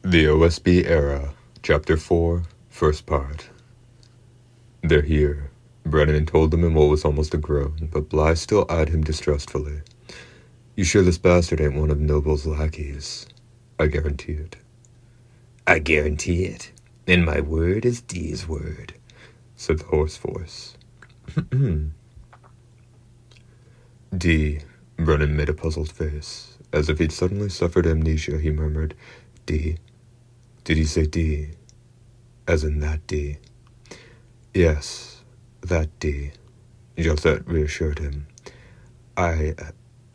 The OSB Era, Chapter 4, First Part. They're here, Brennan told them in what was almost a groan, but Bly still eyed him distrustfully. You sure this bastard ain't one of Noble's lackeys? I guarantee it. I guarantee it, and my word is Dee's word, said the hoarse voice. Dee, Brennan made a puzzled face. As if he'd suddenly suffered amnesia, he murmured, Dee. Did he say Dee? As in that Dee? Yes, that Dee. Josette reassured him. I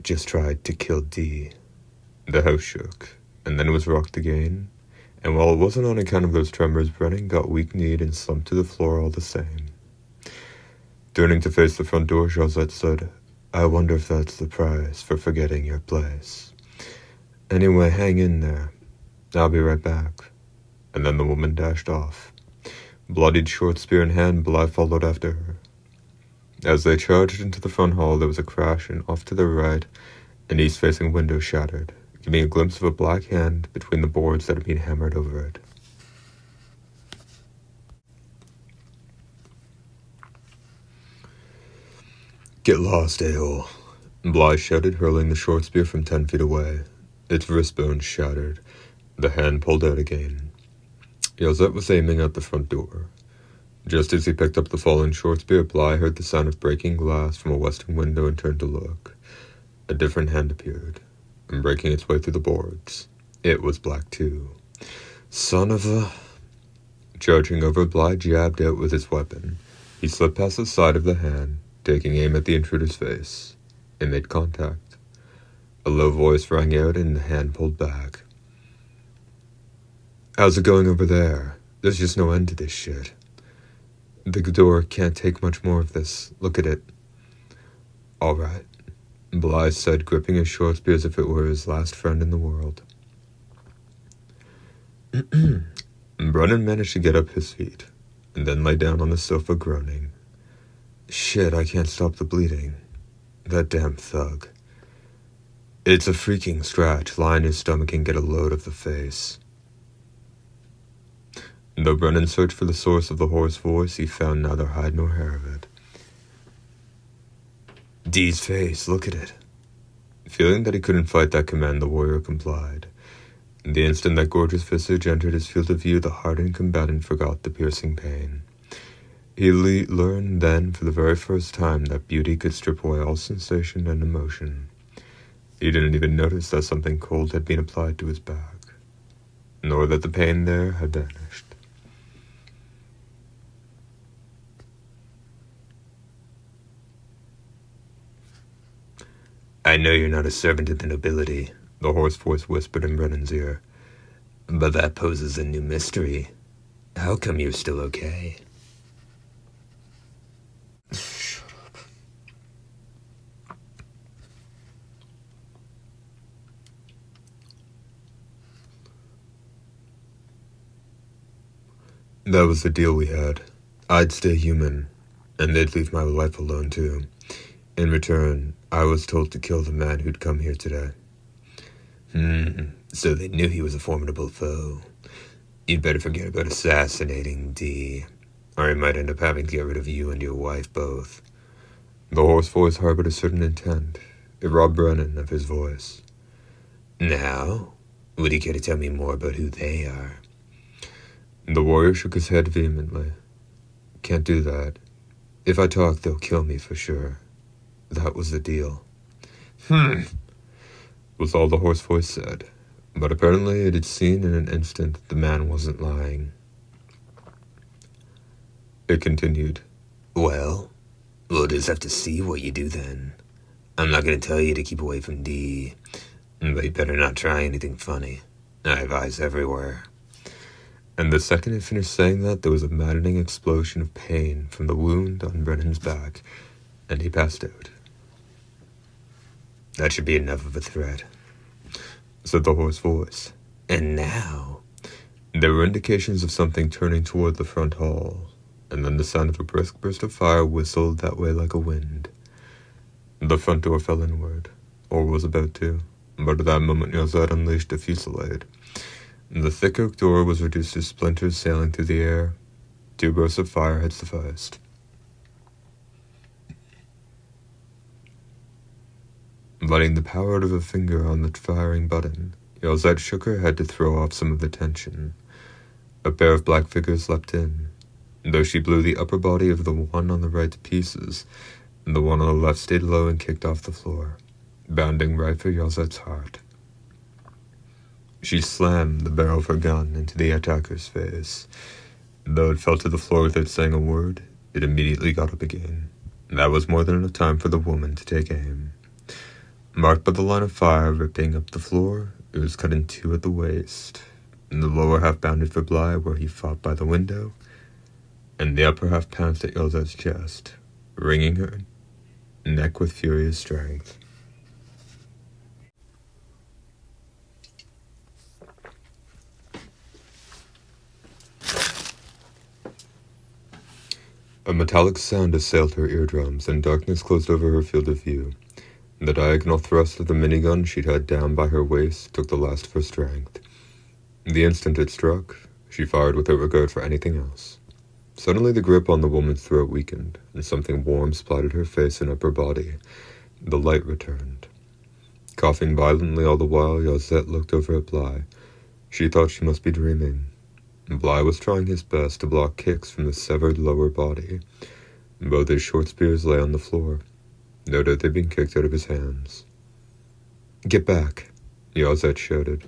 just tried to kill Dee. The house shook, and then it was rocked again, and while it wasn't on account of those tremors, Brennan got weak-kneed and slumped to the floor all the same. Turning to face the front door, Josette said, I wonder if that's the price for forgetting your place. Anyway, hang in there. I'll be right back. And then the woman dashed off. Bloodied short spear in hand, Bly followed after her. As they charged into the front hall, there was a crash, and off to the right, an east-facing window shattered, giving a glimpse of a black hand between the boards that had been hammered over it. Get lost, a-hole, Bly shouted, hurling the short spear from 10 feet away. Its wrist bones shattered. The hand pulled out again. Josette was aiming at the front door. Just as he picked up the fallen short spear, Bly heard the sound of breaking glass from a western window and turned to look. A different hand appeared, and breaking its way through the boards. It was black too. Son of a... Charging over, Bly jabbed out with his weapon. He slipped past the side of the hand, taking aim at the intruder's face. It made contact. A low voice rang out, and the hand pulled back. How's it going over there? There's just no end to this shit. The door can't take much more of this. Look at it. All right, Bly said, gripping his short spear as if it were his last friend in the world. Brennan managed to get up his feet, and then lay down on the sofa groaning. Shit, I can't stop the bleeding. That damn thug. It's a freaking scratch. Lie in his stomach and get a load of the face. Though Brennan searched for the source of the hoarse voice, he found neither hide nor hair of it. Dee's face, look at it. Feeling that he couldn't fight that command, the warrior complied. The instant that gorgeous visage entered his field of view, the hardened combatant forgot the piercing pain. He learned then for the very first time that beauty could strip away all sensation and emotion. He didn't even notice that something cold had been applied to his back, nor that the pain there had vanished. I know you're not a servant of the nobility, the hoarse voice whispered in Brennan's ear, but that poses a new mystery. How come you're still okay? Shut up. That was the deal we had. I'd stay human, and they'd leave my wife alone too. In return, I was told to kill the man who'd come here today. So they knew he was a formidable foe. You'd better forget about assassinating Dee, or he might end up having to get rid of you and your wife both. The hoarse voice harbored a certain intent. It robbed Brennan of his voice. Now, would you care to tell me more about who they are? The warrior shook his head vehemently. Can't do that. If I talk, they'll kill me for sure. That was the deal. Was all the hoarse voice said, but apparently it had seen in an instant that the man wasn't lying. It continued. Well, we'll just have to see what you do then. I'm not going to tell you to keep away from Dee, but you better not try anything funny. I have eyes everywhere. And the second he finished saying that, there was a maddening explosion of pain from the wound on Brennan's back, and he passed out. That should be enough of a threat, said the hoarse voice. And now? There were indications of something turning toward the front hall, and then the sound of a brisk burst of fire whistled that way like a wind. The front door fell inward, or was about to, but at that moment Josette unleashed a fusillade. The thick oak door was reduced to splinters sailing through the air. 2 bursts of fire had sufficed. Letting the power out of a finger on the firing button, Yelzette shook her head to throw off some of the tension. A pair of black figures leapt in. Though she blew the upper body of the one on the right to pieces, the one on the left stayed low and kicked off the floor, bounding right for Yelzette's heart. She slammed the barrel of her gun into the attacker's face. Though it fell to the floor without saying a word, it immediately got up again. That was more than enough time for the woman to take aim. Marked by the line of fire ripping up the floor, it was cut in 2 at the waist. And the lower half bounded for Bly, where he fought by the window, and the upper half pounced at Yelzette's chest, wringing her neck with furious strength. A metallic sound assailed her eardrums, and darkness closed over her field of view. The diagonal thrust of the minigun she'd had down by her waist took the last of her strength. The instant it struck, she fired without regard for anything else. Suddenly the grip on the woman's throat weakened, and something warm splattered her face and upper body. The light returned. Coughing violently all the while, Yelzette looked over at Bly. She thought she must be dreaming. Bly was trying his best to block kicks from the severed lower body. Both his short spears lay on the floor. No doubt they'd been kicked out of his hands. "Get back," Yelzette shouted,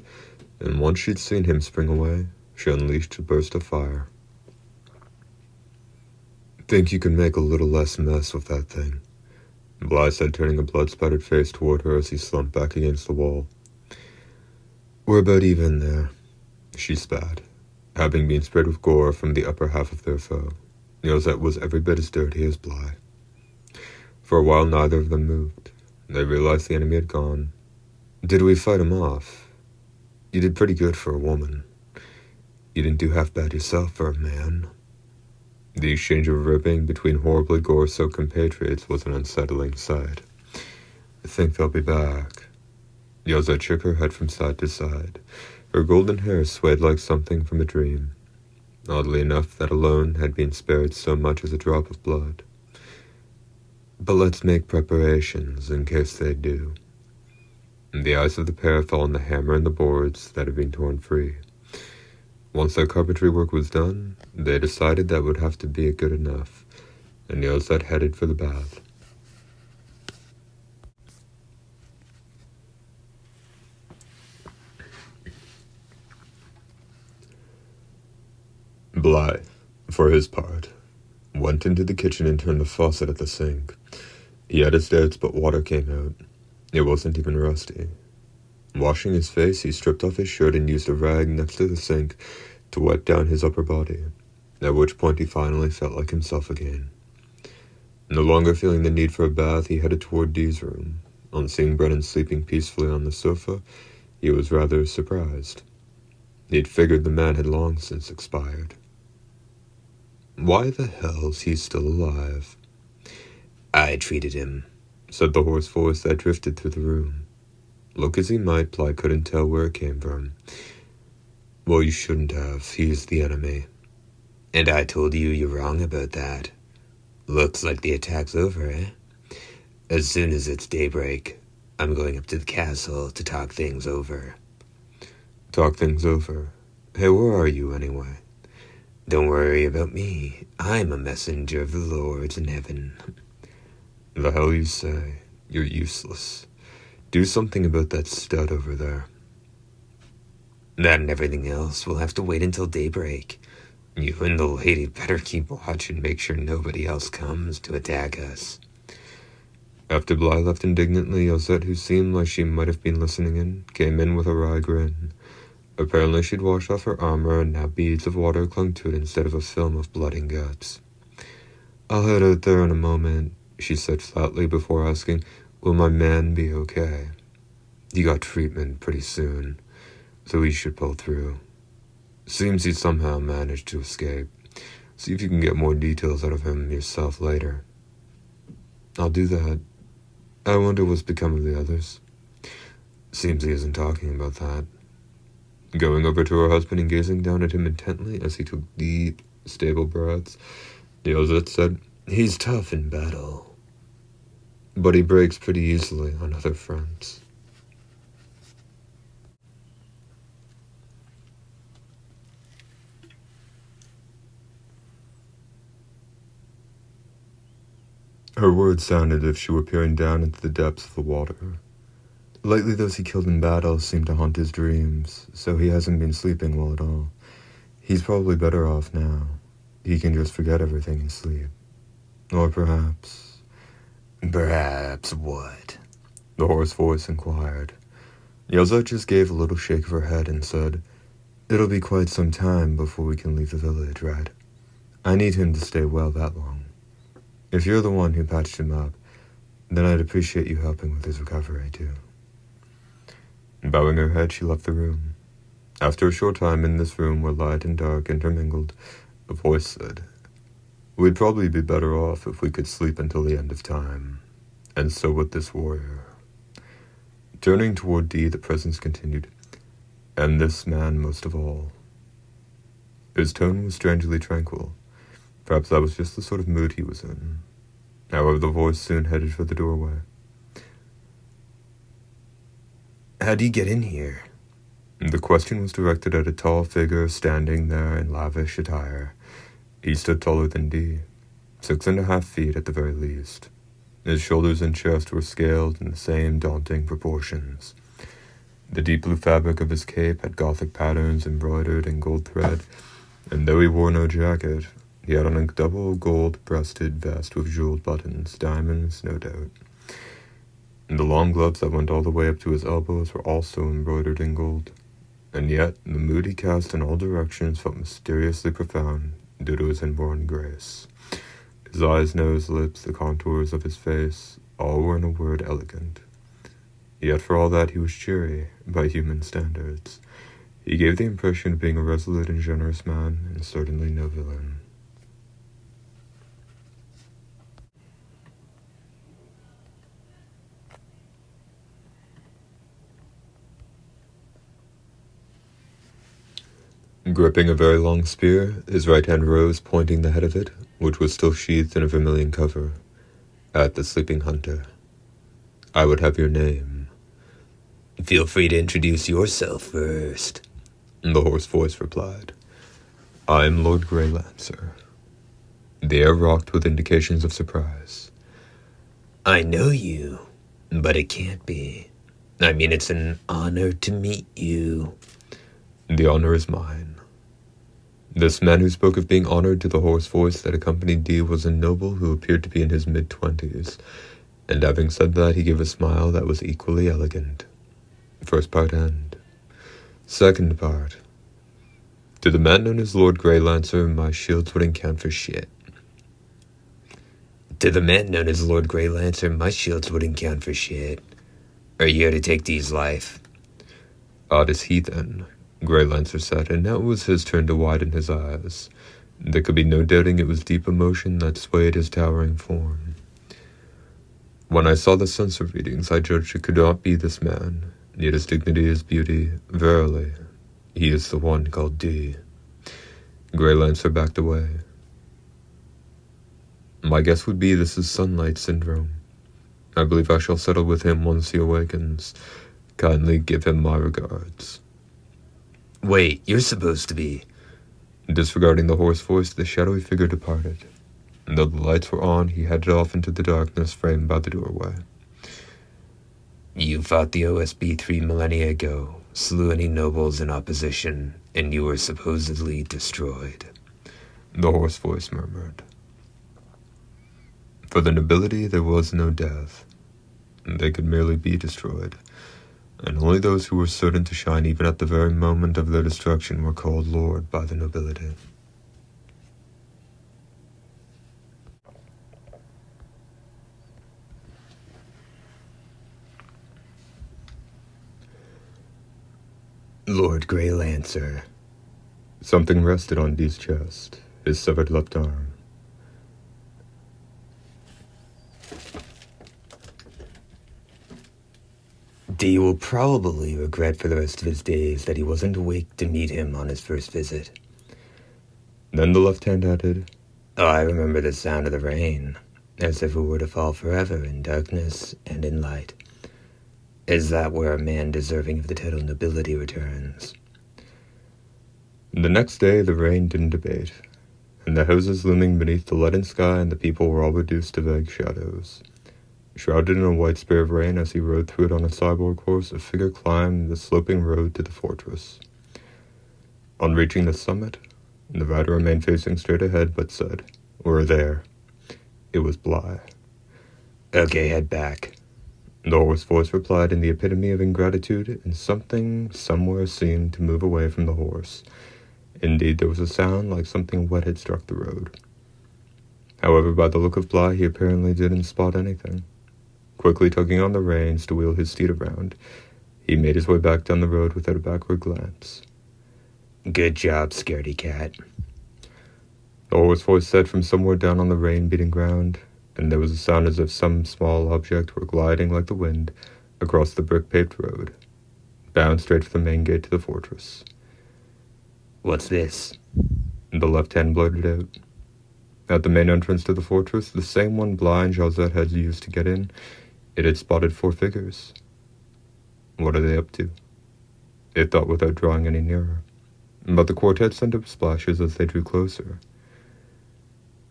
and once she'd seen him spring away, she unleashed a burst of fire. "Think you can make a little less mess with that thing," Bly said, turning a blood-spattered face toward her as he slumped back against the wall. "We're about even there," she spat. Having been sprayed with gore from the upper half of their foe, Yelzette was every bit as dirty as Bly. For a while neither of them moved. They realized the enemy had gone. "Did we fight him off? You did pretty good for a woman. You didn't do half bad yourself for a man." The exchange of ribbing between horribly gore-soaked compatriots was an unsettling sight. "I think they'll be back." Yelzette shook her head from side to side. Her golden hair swayed like something from a dream. Oddly enough, that alone had been spared so much as a drop of blood. "But let's make preparations in case they do." And the eyes of the pair fell on the hammer and the boards that had been torn free. Once their carpentry work was done, they decided that would have to be good enough, and Yelzette headed for the bath. Bly, for his part, went into the kitchen and turned the faucet at the sink. He had his doubts, but water came out. It wasn't even rusty. Washing his face, he stripped off his shirt and used a rag next to the sink to wipe down his upper body, at which point he finally felt like himself again. No longer feeling the need for a bath, he headed toward Dee's room. On seeing Brennan sleeping peacefully on the sofa, he was rather surprised. He'd figured the man had long since expired. "Why the hell's he still alive?" "I treated him," said the hoarse voice that drifted through the room. Look as he might, Bly couldn't tell where it came from. "Well, you shouldn't have. He's the enemy." "And I told you you're wrong about that. Looks like the attack's over, eh? As soon as it's daybreak, I'm going up to the castle to talk things over." "Talk things over? Hey, where are you anyway?" "Don't worry about me. I'm a messenger of the Lord in heaven." "The hell you say? You're useless. Do something about that stud over there." "That and everything else will have to wait until daybreak. You and the lady better keep watch and make sure nobody else comes to attack us." After Bly left indignantly, Yelzette, who seemed like she might have been listening in, came in with a wry grin. Apparently she'd washed off her armor, and now beads of water clung to it instead of a film of blood and guts. "I'll head out there in a moment," she said flatly before asking, "Will my man be okay? He got treatment pretty soon, so he should pull through. Seems he somehow managed to escape. See if you can get more details out of him yourself later." "I'll do that. I wonder what's become of the others." "Seems he isn't talking about that." Going over to her husband and gazing down at him intently as he took deep, stable breaths, Yozet said, "He's tough in battle, but he breaks pretty easily on other fronts." Her words sounded as if she were peering down into the depths of the water. Lately, those he killed in battle seemed to haunt his dreams, so he hasn't been sleeping well at all. He's probably better off now. He can just forget everything in sleep. Or perhaps... Perhaps what? The hoarse voice inquired. Yozet just gave a little shake of her head and said, "It'll be quite some time before we can leave the village, right? I need him to stay well that long. If you're the one who patched him up, then I'd appreciate you helping with his recovery, too." Bowing her head, she left the room. After a short time in this room where light and dark intermingled, a voice said, "We'd probably be better off if we could sleep until the end of time, and so would this warrior." Turning toward Dee, the presence continued, "And this man most of all." His tone was strangely tranquil. Perhaps that was just the sort of mood he was in. However, the voice soon headed for the doorway. "How'd you get in here?" The question was directed at a tall figure standing there in lavish attire. He stood taller than Dee, 6.5 feet at the very least. His shoulders and chest were scaled in the same daunting proportions. The deep blue fabric of his cape had Gothic patterns embroidered in gold thread, and though he wore no jacket, he had on a double gold-breasted vest with jeweled buttons, diamonds, no doubt. And the long gloves that went all the way up to his elbows were also embroidered in gold. And yet, the mood he cast in all directions felt mysteriously profound due to his inborn grace. His eyes, nose, lips, the contours of his face, all were in a word elegant. Yet for all that he was cheery, by human standards. He gave the impression of being a resolute and generous man, and certainly no villain. Gripping a very long spear, his right hand rose, pointing the head of it, which was still sheathed in a vermilion cover, at the sleeping hunter. "I would have your name." "Feel free to introduce yourself first," the hoarse voice replied. "I am Lord Greylancer." The air rocked with indications of surprise. "I know you, but it can't be. I mean, it's an honor to meet you." "The honor is mine." This man who spoke of being honored to the hoarse voice that accompanied Dee was a noble who appeared to be in his mid-20s, and having said that, he gave a smile that was equally elegant. First part end. Second part. To the man known as Lord Greylancer, my shields wouldn't count for shit. To the man known as Lord Greylancer, my shields wouldn't count for shit. Are you here to take Dee's life? Odd as he then, Greylancer said, and now it was his turn to widen his eyes. There could be no doubting it was deep emotion that swayed his towering form. When I saw the sensor readings, I judged it could not be this man, yet his dignity, his beauty, verily, he is the one called Dee. Greylancer backed away. My guess would be this is sunlight syndrome. I believe I shall settle with him once he awakens. Kindly give him my regards. Wait, you're supposed to be... Disregarding the hoarse voice, the shadowy figure departed. And though the lights were on, he headed off into the darkness framed by the doorway. You fought the OSB 3 millennia ago, slew any nobles in opposition, and you were supposedly destroyed. The hoarse voice murmured. For the nobility there was no death. They could merely be destroyed. And only those who were certain to shine even at the very moment of their destruction were called Lord by the nobility. Lord Greylancer. Something rested on Dee's chest, his severed left arm. Dee will probably regret for the rest of his days that he wasn't awake to meet him on his first visit. Then the left hand added, Oh, I remember the sound of the rain, as if it were to fall forever in darkness and in light. Is that where a man deserving of the title nobility returns? The next day the rain didn't abate, and the houses looming beneath the leaden sky and the people were all reduced to vague shadows. Shrouded in a white spray of rain as he rode through it on a cyborg horse, a figure climbed the sloping road to the fortress. On reaching the summit, the rider remained facing straight ahead, but said, "We're there." It was Bly. Okay, head back. The hoarse voice replied in the epitome of ingratitude, and something somewhere seemed to move away from the horse. Indeed, there was a sound like something wet had struck the road. However, by the look of Bly, he apparently didn't spot anything. Quickly tugging on the reins to wheel his steed around, he made his way back down the road without a backward glance. Good job, scaredy cat. The hoarse voice said from somewhere down on the rain-beaten ground, and there was a sound as if some small object were gliding like the wind across the brick-paved road, bound straight for the main gate to the fortress. What's this? The left hand blurted out. At the main entrance to the fortress, the same one Bly and Josette had used to get in, it had spotted 4 figures. What are they up to? It thought without drawing any nearer. But the quartet sent up splashes as they drew closer.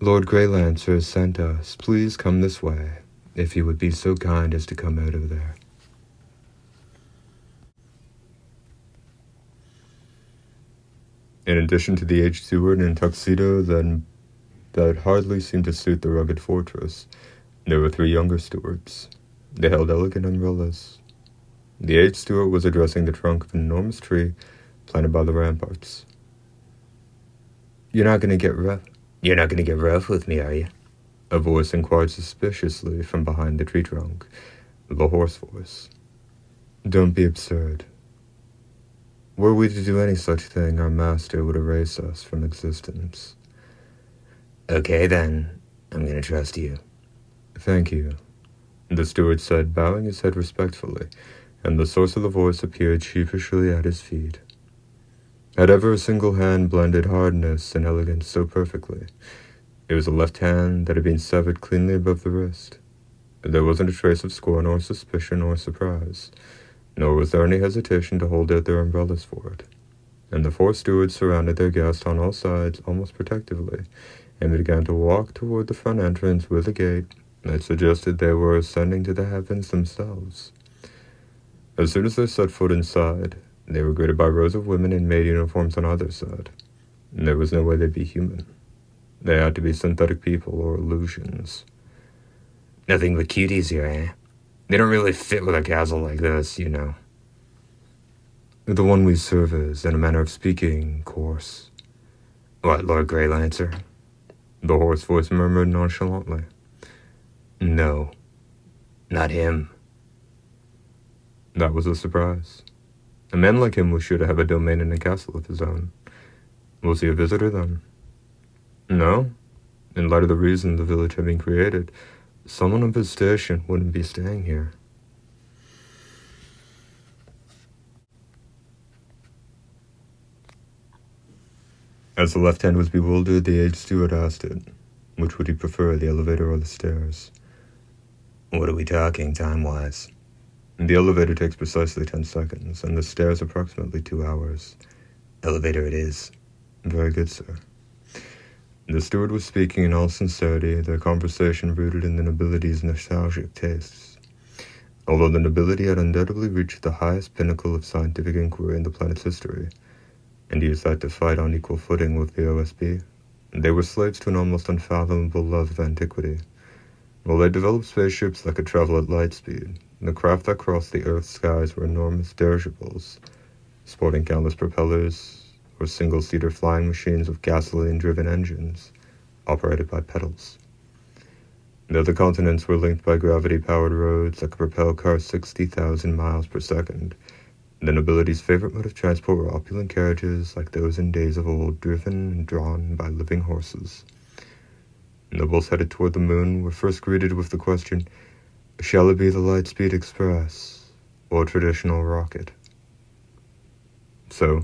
Lord Greylancer has sent us. Please come this way, if you would be so kind as to come out of there. In addition to the aged steward in a tuxedo that hardly seemed to suit the rugged fortress, there were 3 younger stewards. They held elegant umbrellas. The aged steward was addressing the trunk of an enormous tree planted by the ramparts. You're not going to get rough with me, are you? A voice inquired suspiciously from behind the tree trunk, the hoarse voice. Don't be absurd. Were we to do any such thing, our master would erase us from existence. Okay, then. I'm going to trust you. Thank you, the steward said, bowing his head respectfully, and the source of the voice appeared sheepishly at his feet. Had ever a single hand blended hardness and elegance so perfectly? It was a left hand that had been severed cleanly above the wrist. There wasn't a trace of scorn or suspicion or surprise, nor was there any hesitation to hold out their umbrellas for it. And the 4 stewards surrounded their guest on all sides almost protectively, and began to walk toward the front entrance with a gait that suggested they were ascending to the heavens themselves. As soon as they set foot inside, they were greeted by rows of women in maid uniforms on either side. There was no way they'd be human. They had to be synthetic people or illusions. Nothing but cuties here, eh? They don't really fit with a castle like this, you know. The one we serve is, in a manner of speaking, coarse. What, Lord Greylancer? The hoarse voice murmured nonchalantly. No, not him. That was a surprise. A man like him was sure to have a domain in a castle of his own. Was he a visitor, then? No. In light of the reason the village had been created, someone of his station wouldn't be staying here. As the left hand was bewildered, the aged steward asked it, which would he prefer, the elevator or the stairs? What are we talking, time-wise? The elevator takes precisely 10 seconds, and the stairs approximately 2 hours. Elevator it is. Very good, sir. The steward was speaking in all sincerity, their conversation rooted in the nobility's nostalgic tastes. Although the nobility had undoubtedly reached the highest pinnacle of scientific inquiry in the planet's history, and used that to fight on equal footing with the OSB, they were slaves to an almost unfathomable love of antiquity. While they developed spaceships that could travel at light speed, the craft that crossed the Earth's skies were enormous dirigibles, sporting countless propellers, or single-seater flying machines with gasoline-driven engines, operated by pedals. The other continents were linked by gravity-powered roads that could propel cars 60,000 miles per second. The nobility's favorite mode of transport were opulent carriages like those in days of old, driven and drawn by living horses. Nobles headed toward the moon were first greeted with the question, "Shall it be the Lightspeed Express, or traditional rocket. So,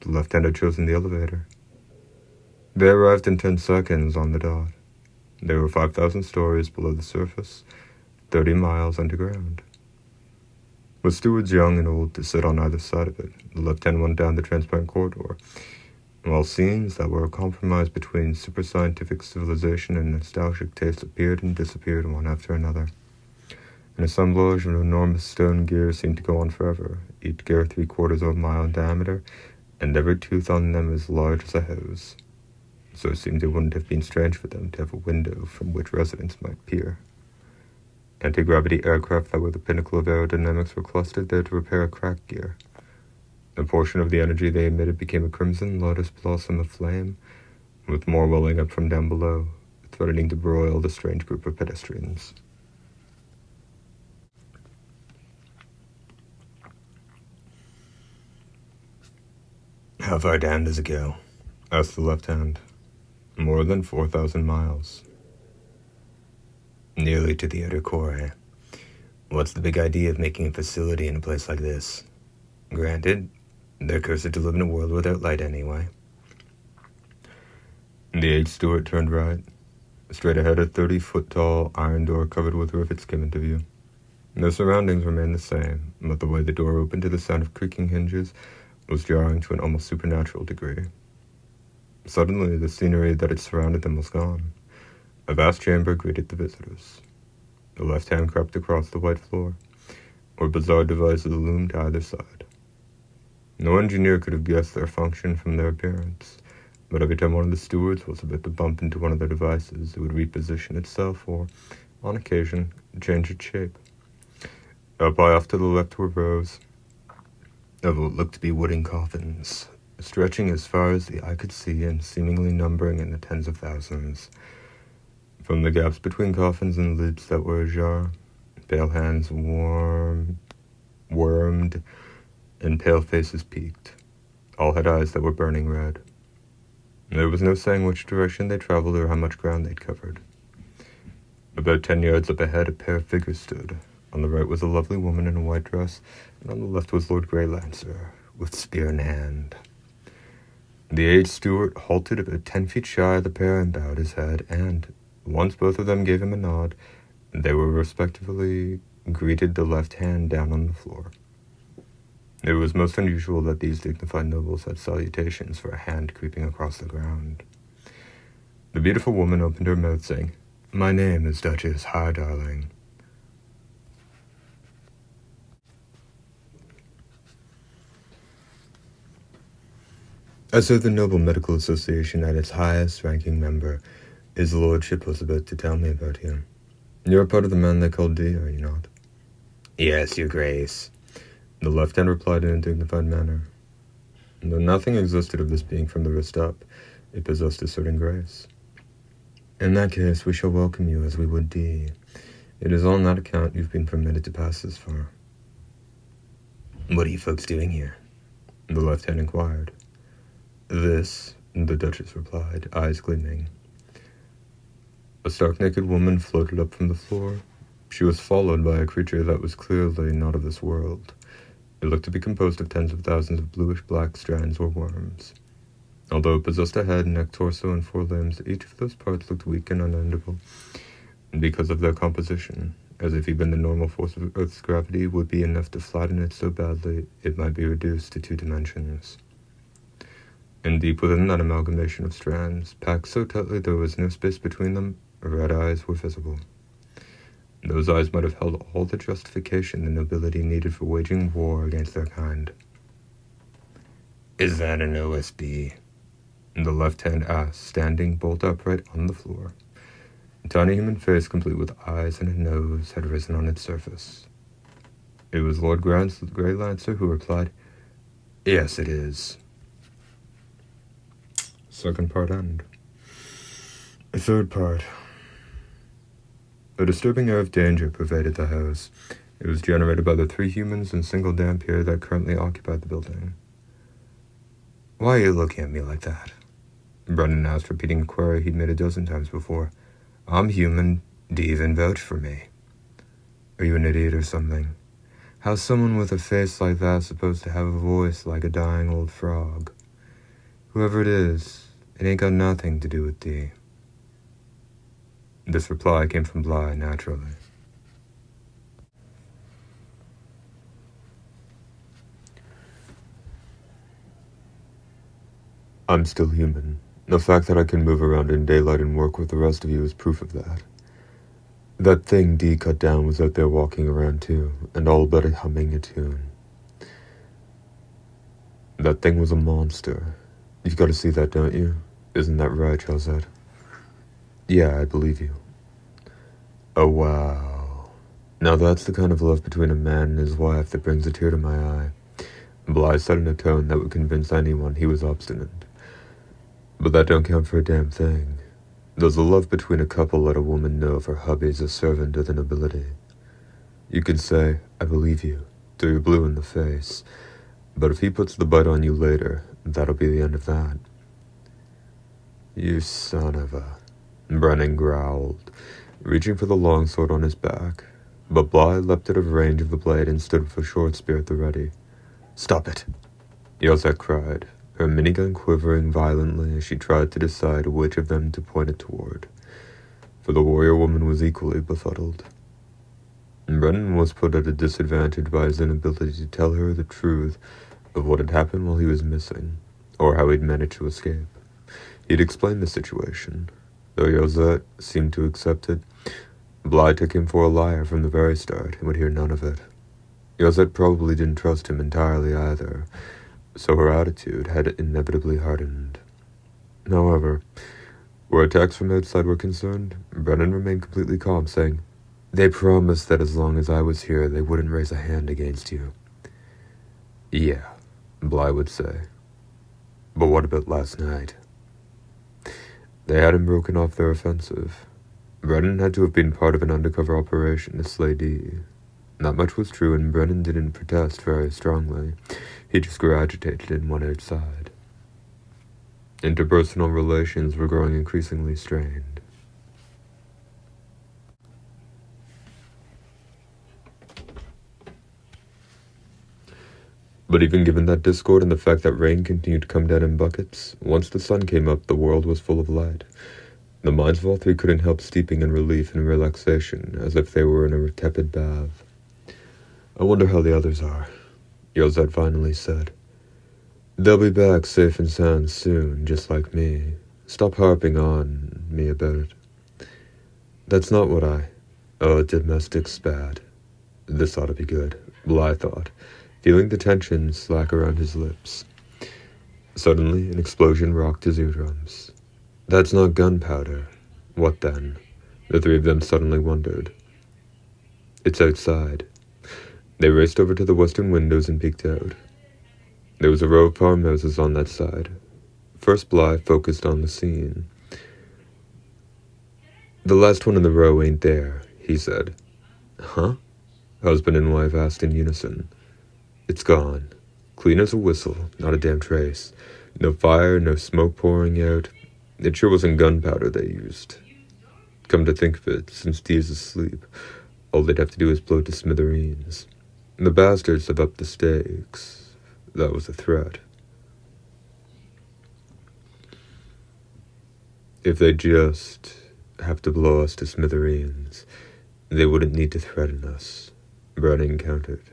the left-hand had chosen the elevator. They arrived in 10 seconds on the dot. They were 5,000 stories below the surface, 30 miles underground. With stewards young and old to sit on either side of it, the left-hand went down the transparent corridor, while scenes that were a compromise between super-scientific civilization and nostalgic taste appeared and disappeared one after another. An assemblage of enormous stone gears seemed to go on forever, each gear 3/4 of a mile in diameter, and every tooth on them as large as a hose. So it seemed it wouldn't have been strange for them to have a window from which residents might peer. Anti-gravity aircraft that were the pinnacle of aerodynamics were clustered there to repair a cracked gear. A portion of the energy they emitted became a crimson lotus blossom of flame, with more welling up from down below, threatening to broil the strange group of pedestrians. "How far down does it go?" asked the left-hand. "More than 4,000 miles. "Nearly to the outer core, eh? What's the big idea of making a facility in a place like this? Granted, they're cursed to live in a world without light anyway." The aged steward turned right. Straight ahead, a 30-foot-tall iron door covered with rivets came into view. Their surroundings remained the same, but the way the door opened to the sound of creaking hinges was jarring to an almost supernatural degree. Suddenly, the scenery that had surrounded them was gone. A vast chamber greeted the visitors. The left hand crept across the white floor, where bizarre devices loomed either side. No engineer could have guessed their function from their appearance, but every time one of the stewards was about to bump into one of their devices, it would reposition itself or, on occasion, change its shape. Up high off to the left were rows of what looked to be wooden coffins, stretching as far as the eye could see and seemingly numbering in the tens of thousands. From the gaps between coffins and lids that were ajar, pale hands wormed, and pale faces peeked. All had eyes that were burning red. There was no saying which direction they traveled or how much ground they'd covered. About 10 yards up ahead, a pair of figures stood. On the right was a lovely woman in a white dress, and on the left was Lord Greylancer, with spear in hand. The aged steward halted about 10 feet shy of the pair and bowed his head, and, once both of them gave him a nod, they were respectively greeted the left hand down on the floor. It was most unusual that these dignified nobles had salutations for a hand creeping across the ground. The beautiful woman opened her mouth, saying, "My name is Duchess High Darling." As of the Noble Medical Association at its highest-ranking member, his lordship was about to tell me about you. You're a part of the man they call D, are you not? "Yes, your grace," the left-hand replied in a dignified manner. Though nothing existed of this being from the wrist up, it possessed a certain grace. "In that case, we shall welcome you as we would D. It is on that account you've been permitted to pass this far." "What are you folks doing here?" the left-hand inquired. "This," the Duchess replied, eyes gleaming. A stark-naked woman floated up from the floor. She was followed by a creature that was clearly not of this world. It looked to be composed of tens of thousands of bluish-black strands or worms. Although it possessed a head, neck, torso, and 4 limbs, each of those parts looked weak and unendable because of their composition, as if even the normal force of Earth's gravity would be enough to flatten it so badly it might be reduced to 2 dimensions. And deep within that amalgamation of strands, packed so tightly there was no space between them, red eyes were visible. Those eyes might have held all the justification the nobility needed for waging war against their kind. "Is that an OSB?" the left hand asked, standing bolt upright on the floor. A tiny human face, complete with eyes and a nose, had risen on its surface. It was Lord Greylancer who replied, "Yes, it is." Second part end. Third part. A disturbing air of danger pervaded the house. It was generated by the 3 humans and single Dampier that currently occupied the building. "Why are you looking at me like that?" Brendan asked, repeating a query he'd made a dozen times before. "I'm human. Do you even vouch for me?" "Are you an idiot or something?" How's someone with a face like that supposed to have a voice like a dying old frog? Whoever it is, it ain't got nothing to do with thee. This reply came from Bly naturally. I'm still human. The fact that I can move around in daylight and work with the rest of you is proof of that. That thing Dee cut down was out there walking around too, and all but humming a tune. That thing was a monster. You've got to see that, don't you? Isn't that right, Josette? Yeah, I believe you. Oh, wow. Now that's the kind of love between a man and his wife that brings a tear to my eye. Bly said in a tone that would convince anyone he was obstinate. But that don't count for a damn thing. Does the love between a couple let a woman know if her hubby's a servant of the nobility? You can say, I believe you, till you're blue in the face. But if he puts the bite on you later, that'll be the end of that. You son of a... Brennan growled, reaching for the longsword on his back. But Bly leapt out of range of the blade and stood with a short spear at the ready. Stop it! Josette cried, her minigun quivering violently as she tried to decide which of them to point it toward. For the warrior woman was equally befuddled. Brennan was put at a disadvantage by his inability to tell her the truth of what had happened while he was missing, or how he'd managed to escape. He'd explained the situation. Though Josette seemed to accept it, Bly took him for a liar from the very start and would hear none of it. Josette probably didn't trust him entirely either, so her attitude had inevitably hardened. However, where attacks from outside were concerned, Brennan remained completely calm, saying, They promised that as long as I was here, they wouldn't raise a hand against you. Yeah, Bly would say. But what about last night? They hadn't broken off their offensive. Brennan had to have been part of an undercover operation to slay Dee. Not much was true, and Brennan didn't protest very strongly. He just grew agitated and went outside. Interpersonal relations were growing increasingly strained. But even given that discord and the fact that rain continued to come down in buckets, once the sun came up, the world was full of light. The minds of all three couldn't help steeping in relief and relaxation, as if they were in a tepid bath. I wonder how the others are, Josette finally said. They'll be back safe and sound soon, just like me. Stop harping on me about it. That's not what Oh, domestic spat. This ought to be good, Bly thought, feeling the tension slack around his lips. Suddenly, an explosion rocked his eardrums. That's not gunpowder. What then? The three of them suddenly wondered. It's outside. They raced over to the western windows and peeked out. There was a row of farmhouses on that side. First, Bly focused on the scene. The last one in the row ain't there, he said. Huh? Husband and wife asked in unison. It's gone. Clean as a whistle, not a damn trace. No fire, no smoke pouring out. It sure wasn't gunpowder they used. Come to think of it, since Dee is asleep, all they'd have to do is blow to smithereens. The bastards have upped the stakes. That was a threat. If they just have to blow us to smithereens, they wouldn't need to threaten us, Brennan countered.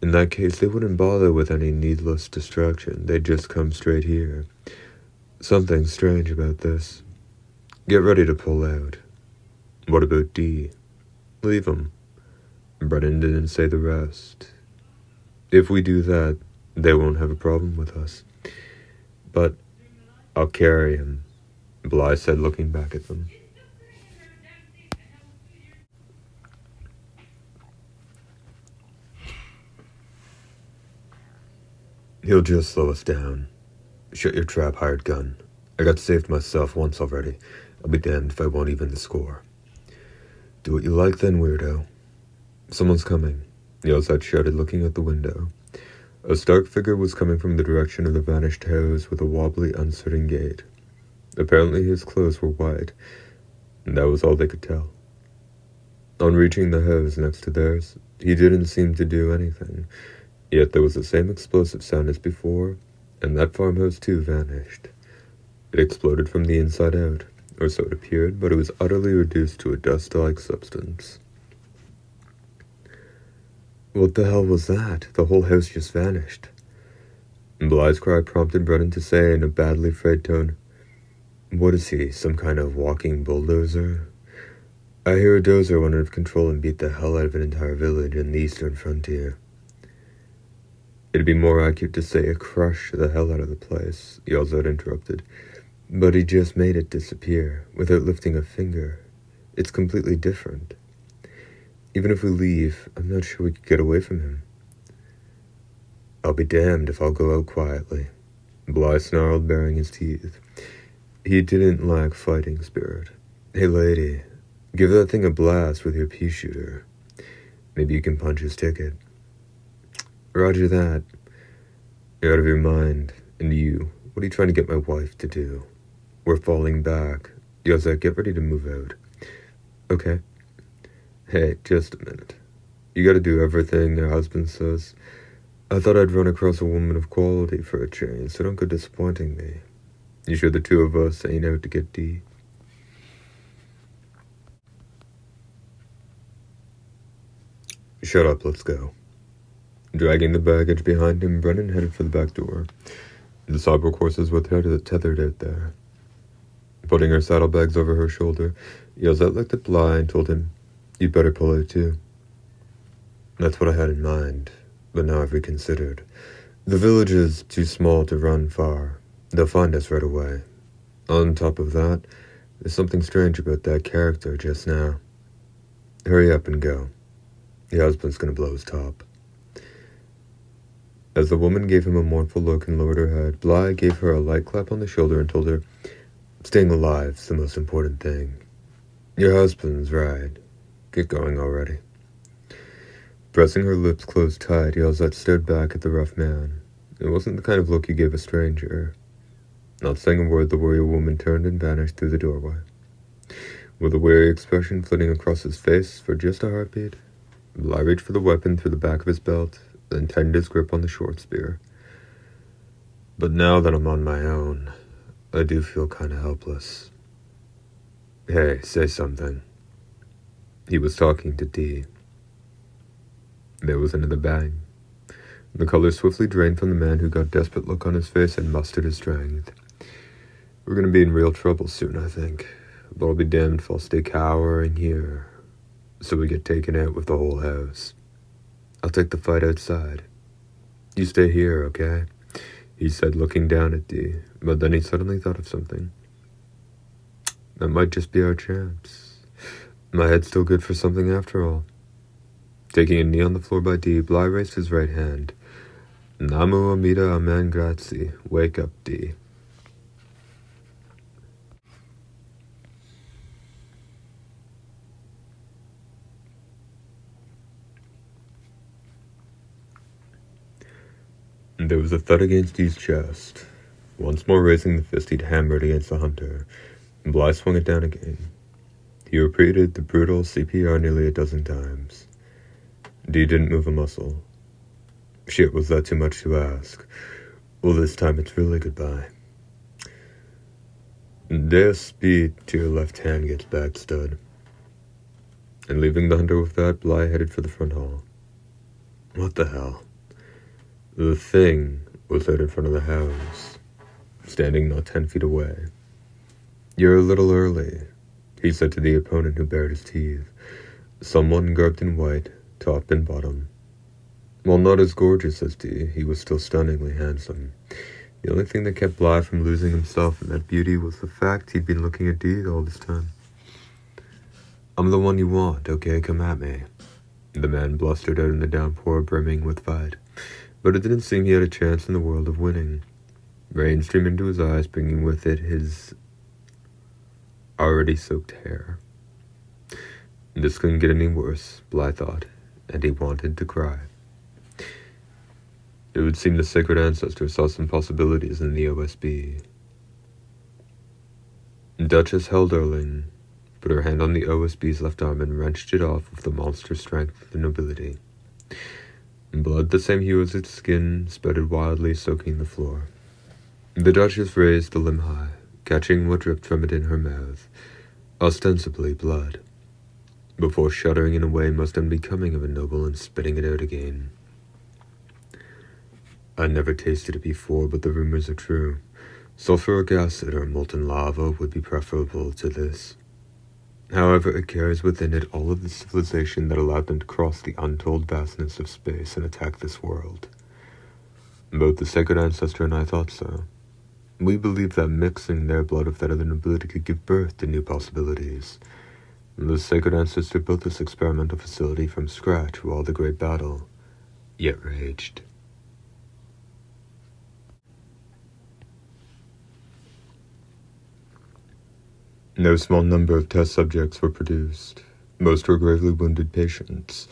In that case, they wouldn't bother with any needless distraction. They'd just come straight here. Something strange about this. Get ready to pull out. What about Dee? Leave him. Brennan didn't say the rest. If we do that, they won't have a problem with us. But I'll carry him, Bly said, looking back at them. He'll just slow us down. Shut your trap, hired gun. I got saved myself once already. I'll be damned if I won't even the score. Do what you like then, weirdo. Someone's coming, Josette shouted, looking out the window. A stark figure was coming from the direction of the vanished house with a wobbly, uncertain gait. Apparently his clothes were white, and that was all they could tell. On reaching the house next to theirs, he didn't seem to do anything, yet there was the same explosive sound as before, and that farmhouse too vanished. It exploded from the inside out, or so it appeared, but it was utterly reduced to a dust-like substance. What the hell was that? The whole house just vanished. Bly's cry prompted Brennan to say in a badly frayed tone, "What is he, some kind of walking bulldozer? I hear a dozer went out of control and beat the hell out of an entire village in the eastern frontier." "It'd be more accurate to say it crushed the hell out of the place," Yelzad interrupted. "But he just made it disappear, without lifting a finger. It's completely different. Even if we leave, I'm not sure we could get away from him." "I'll be damned if I'll go out quietly," Bly snarled, baring his teeth. He didn't lack fighting spirit. "Hey, lady, give that thing a blast with your pea shooter. Maybe you can punch his ticket." "Roger that." "You're out of your mind. And you, what are you trying to get my wife to do?" "We're falling back. Yozak, get ready to move out." "Okay." "Hey, just a minute. You gotta do everything their husband says. I thought I'd run across a woman of quality for a change, so don't go disappointing me. You sure the two of us ain't out to get D?" "Shut up, let's go." Dragging the baggage behind him, Brennan headed for the back door. The Cyborg horses were tethered out there. Putting her saddlebags over her shoulder, Yozet looked at Bly and told him, "You'd better pull out too." "That's what I had in mind, but now I've reconsidered. The village is too small to run far. They'll find us right away. On top of that, there's something strange about that character just now. Hurry up and go. Your husband's gonna blow his top." As the woman gave him a mournful look and lowered her head, Bly gave her a light clap on the shoulder and told her, "Staying alive's the most important thing. Your husband's right. Get going already." Pressing her lips closed tight, Yelzat stared back at the rough man. It wasn't the kind of look you give a stranger. Not saying a word, the warrior woman turned and vanished through the doorway. With a weary expression flitting across his face for just a heartbeat, Bly reached for the weapon through the back of his belt, then tightened his grip on the short spear. "But now that I'm on my own, I do feel kind of helpless." "Hey, say something." He was talking to D. There was another bang. The color swiftly drained from the man who got a desperate look on his face and mustered his strength. "We're going to be in real trouble soon, I think. But I'll be damned if I'll stay cowering here, so we get taken out with the whole house. I'll take the fight outside. You stay here, okay?" he said, looking down at D, but then he suddenly thought of something. "That might just be our chance. My head's still good for something after all." Taking a knee on the floor by D, Bly raised his right hand. "Namu Amida Amen Grazie. Wake up, D." There was a thud against D's chest. Once more raising the fist he'd hammered against the hunter, and Bly swung it down again. He repeated the brutal CPR nearly a dozen times. D didn't move a muscle. Shit, was that too much to ask? Well, this time it's really goodbye. "Their speed to your left hand gets back, stud." And leaving the hunter with that, Bly headed for the front hall. What the hell? The thing was out in front of the house, standing not 10 feet away. "You're a little early," he said to the opponent who bared his teeth. Someone garbed in white, top and bottom. While not as gorgeous as D, he was still stunningly handsome. The only thing that kept Bly from losing himself in that beauty was the fact he'd been looking at D all this time. "I'm the one you want, okay? Come at me." The man blustered out in the downpour, brimming with fight. But it didn't seem he had a chance in the world of winning. Rain streamed into his eyes, bringing with it his already soaked hair. This couldn't get any worse, Bly thought, and he wanted to cry. It would seem the sacred ancestor saw some possibilities in the OSB. Duchess Helderling put her hand on the OSB's left arm and wrenched it off with the monster strength of the nobility. Blood the same hue as its skin spurted wildly, soaking the floor. The Duchess raised the limb high, catching what dripped from it in her mouth, ostensibly blood, before shuddering in a way most unbecoming of a noble and spitting it out again. I never tasted it before, but the rumors are true. Sulfuric acid or molten lava would be preferable to this. However, it carries within it all of the civilization that allowed them to cross the untold vastness of space and attack this world. Both the sacred ancestor and I thought so. We believed that mixing their blood with that of the nobility could give birth to new possibilities. The sacred ancestor built this experimental facility from scratch while the great battle yet raged. No small number of test subjects were produced. Most were gravely wounded patients.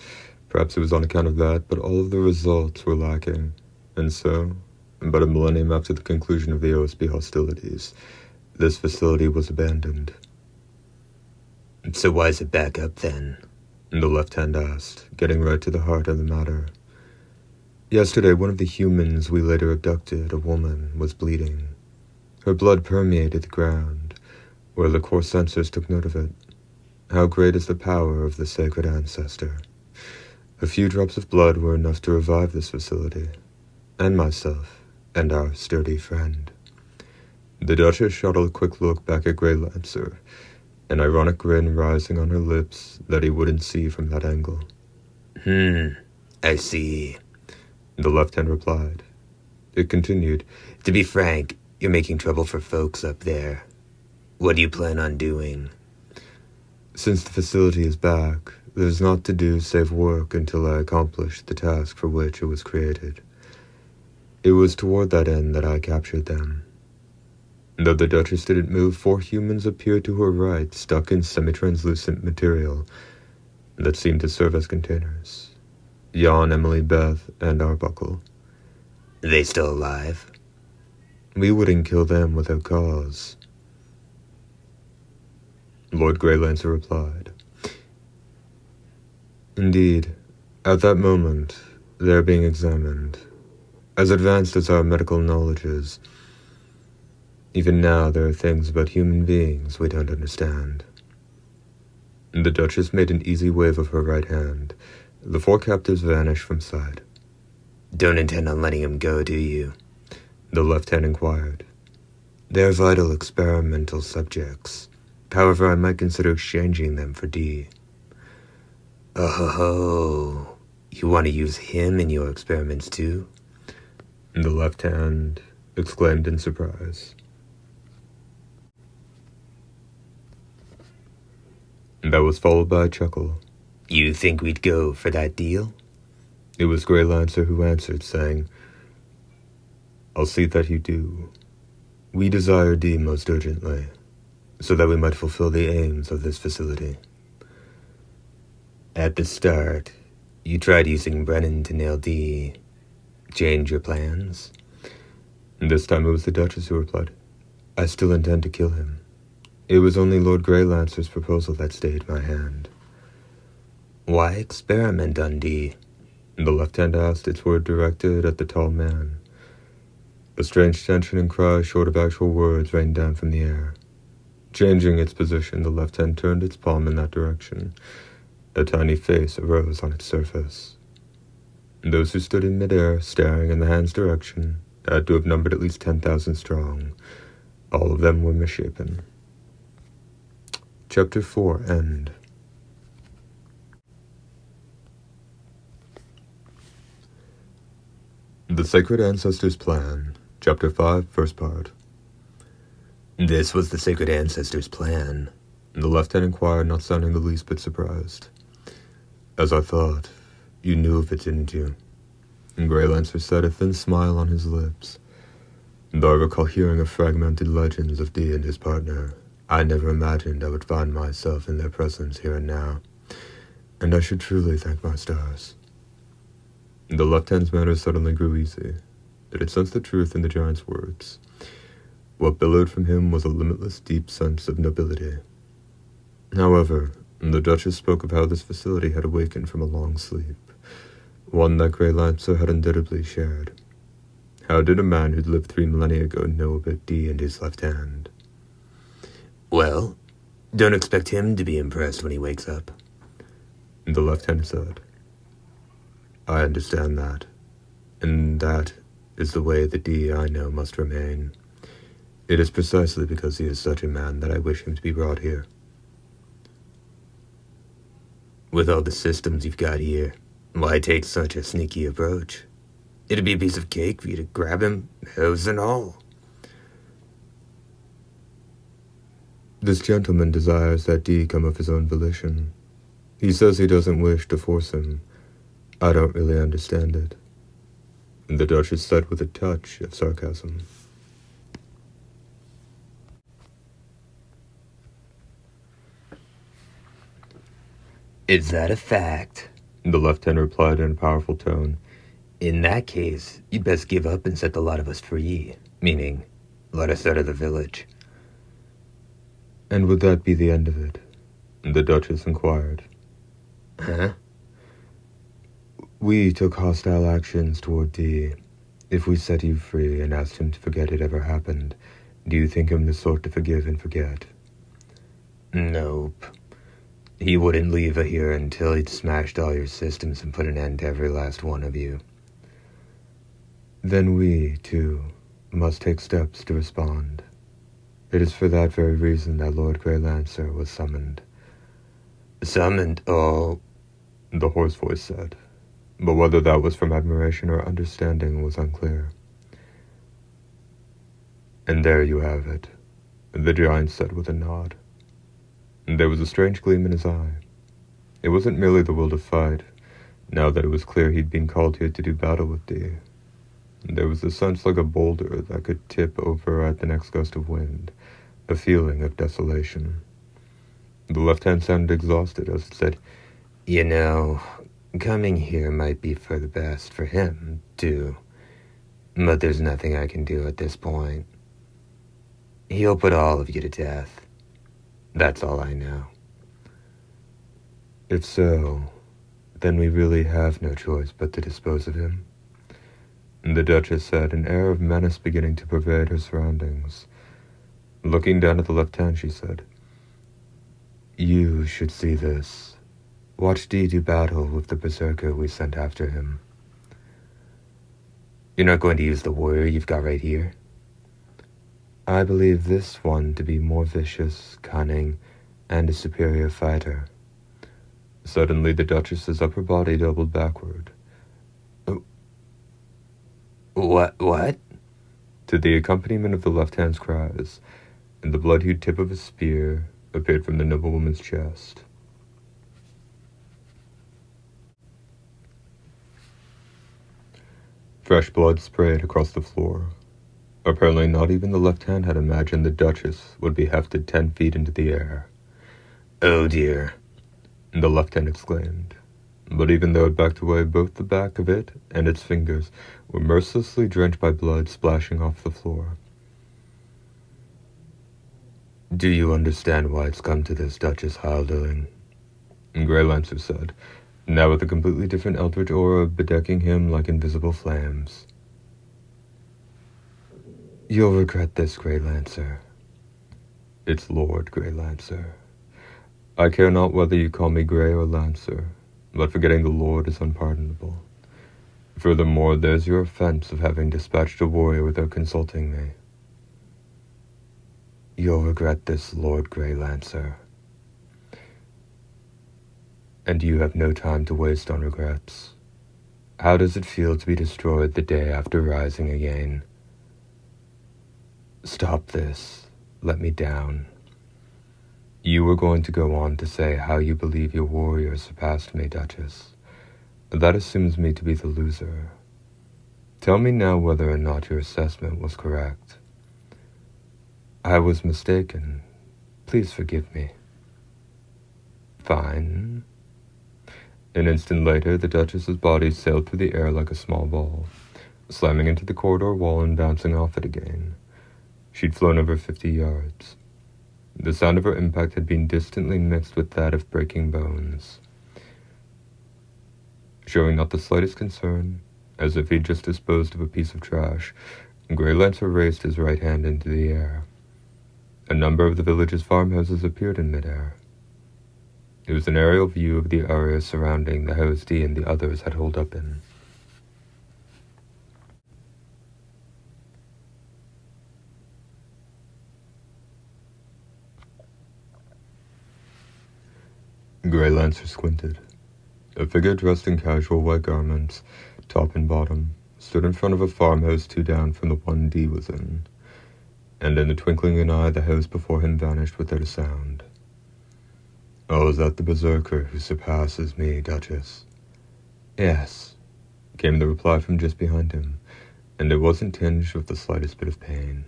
Perhaps it was on account of that, but all of the results were lacking. And so, about a millennium after the conclusion of the OSB hostilities, this facility was abandoned. So why is it back up then? The left-hand asked, getting right to the heart of the matter. Yesterday, one of the humans we later abducted, a woman, was bleeding. Her blood permeated the ground, where the core sensors took note of it. How great is the power of the sacred ancestor. A few drops of blood were enough to revive this facility, and myself, and our sturdy friend. The Duchess shot a quick look back at Grey Lancer, an ironic grin rising on her lips that he wouldn't see from that angle. I see, the left-hand replied. It continued, To be frank, you're making trouble for folks up there. What do you plan on doing? Since the facility is back, there's naught to do save work until I accomplish the task for which it was created. It was toward that end that I captured them. Though the Duchess didn't move, 4 humans appeared to her right, stuck in semi-translucent material that seemed to serve as containers. Jan, Emily, Beth, and Arbuckle. They still alive? We wouldn't kill them without cause, Lord Greylancer replied. Indeed, at that moment, they are being examined. As advanced as our medical knowledge is, even now there are things about human beings we don't understand. The Duchess made an easy wave of her right hand. The 4 captives vanished from sight. Don't intend on letting him go, do you? The left hand inquired. They're vital experimental subjects. However, I might consider exchanging them for D. Oh, you want to use him in your experiments too? The left hand exclaimed in surprise. That was followed by a chuckle. You think we'd go for that deal? It was Grey Lancer who answered, saying, I'll see that you do. We desire D most urgently, so that we might fulfill the aims of this facility. At the start, you tried using Brennan to nail D. Change your plans? This time it was the Duchess who replied, I still intend to kill him. It was only Lord Greylancer's proposal that stayed my hand. Why experiment on D? The left hand asked, its word directed at the tall man. A strange tension and cry short of actual words rained down from the air. Changing its position, the left hand turned its palm in that direction. A tiny face arose on its surface. Those who stood in midair, staring in the hand's direction, had to have numbered at least 10,000 strong. All of them were misshapen. Chapter 4, End. The Sacred Ancestors' Plan, Chapter 5, First Part. This was the Sacred Ancestors' plan? The left-hand inquired, not sounding the least bit surprised. As I thought. You knew of it, didn't you? And Greylancer said, a thin smile on his lips. Though I recall hearing of fragmented legends of Dee and his partner, I never imagined I would find myself in their presence here and now. And I should truly thank my stars. The left-hand's manner suddenly grew easy. It had sensed the truth in the giant's words. What billowed from him was a limitless, deep sense of nobility. However, the Duchess spoke of how this facility had awakened from a long sleep, one that Grey Lancer had undoubtedly shared. How did a man who'd lived 3 millennia ago know about D and his left hand? Well, don't expect him to be impressed when he wakes up. The left-hand said, I understand that, and that is the way the D I know must remain. It is precisely because he is such a man that I wish him to be brought here. With all the systems you've got here, why take such a sneaky approach? It'd be a piece of cake for you to grab him, hose and all. This gentleman desires that D come of his own volition. He says he doesn't wish to force him. I don't really understand it. The Duchess said with a touch of sarcasm. Is that a fact? The left-hand replied in a powerful tone. In that case, you'd best give up and set the lot of us free. Meaning, let us out of the village. And would that be the end of it? The Duchess inquired. Huh? We took hostile actions toward D. If we set you free and asked him to forget it ever happened, do you think him the sort to forgive and forget? Nope. He wouldn't leave here until he'd smashed all your systems and put an end to every last one of you. Then we, too, must take steps to respond. It is for that very reason that Lord Grey Lancer was summoned. Summoned? Oh, the hoarse voice said, but whether that was from admiration or understanding was unclear. And there you have it, the giant said with a nod. There was a strange gleam in his eye. It wasn't merely the will to fight, now that it was clear he'd been called here to do battle with D. There was a sense like a boulder that could tip over at the next gust of wind, a feeling of desolation. The left hand sounded exhausted as it said, You know, coming here might be for the best for him, too. But there's nothing I can do at this point. He'll put all of you to death. That's all I know. If so, then we really have no choice but to dispose of him. The Duchess said, an air of menace beginning to pervade her surroundings. Looking down at the left hand, she said, You should see this. Watch D do battle with the berserker we sent after him. You're not going to use the warrior you've got right here? I believe this one to be more vicious, cunning, and a superior fighter. Suddenly the Duchess's upper body doubled backward. What? To the accompaniment of the left hand's cries, and the blood-hued tip of a spear appeared from the noblewoman's chest. Fresh blood sprayed across the floor. Apparently not even the left hand had imagined the Duchess would be hefted 10 feet into the air. Oh dear, the left hand exclaimed. But even though it backed away, both the back of it and its fingers were mercilessly drenched by blood splashing off the floor. Do you understand why it's come to this, Duchess Hildilling? Grey Lancer said, now with a completely different eldritch aura bedecking him like invisible flames. You'll regret this, Grey Lancer. It's Lord Grey Lancer. I care not whether you call me Grey or Lancer, but forgetting the Lord is unpardonable. Furthermore, there's your offense of having dispatched a warrior without consulting me. You'll regret this, Lord Grey Lancer. And you have no time to waste on regrets. How does it feel to be destroyed the day after rising again? Stop this. Let me down. You were going to go on to say how you believe your warrior surpassed me, Duchess. That assumes me to be the loser. Tell me now whether or not your assessment was correct. I was mistaken. Please forgive me. Fine. An instant later, the Duchess's body sailed through the air like a small ball, slamming into the corridor wall and bouncing off it again. She'd flown over 50 yards. The sound of her impact had been distantly mixed with that of breaking bones. Showing not the slightest concern, as if he'd just disposed of a piece of trash, Grey Lancer raised his right hand into the air. A number of the village's farmhouses appeared in midair. It was an aerial view of the area surrounding the house Dee and the others had holed up in. Grey Lancer squinted. A figure dressed in casual white garments, top and bottom, stood in front of a farmhouse 2 down from the one Dee was in, and in the twinkling of an eye the house before him vanished without a sound. "Oh, is that the berserker who surpasses me, Duchess?" "Yes," came the reply from just behind him, and it wasn't tinged with the slightest bit of pain.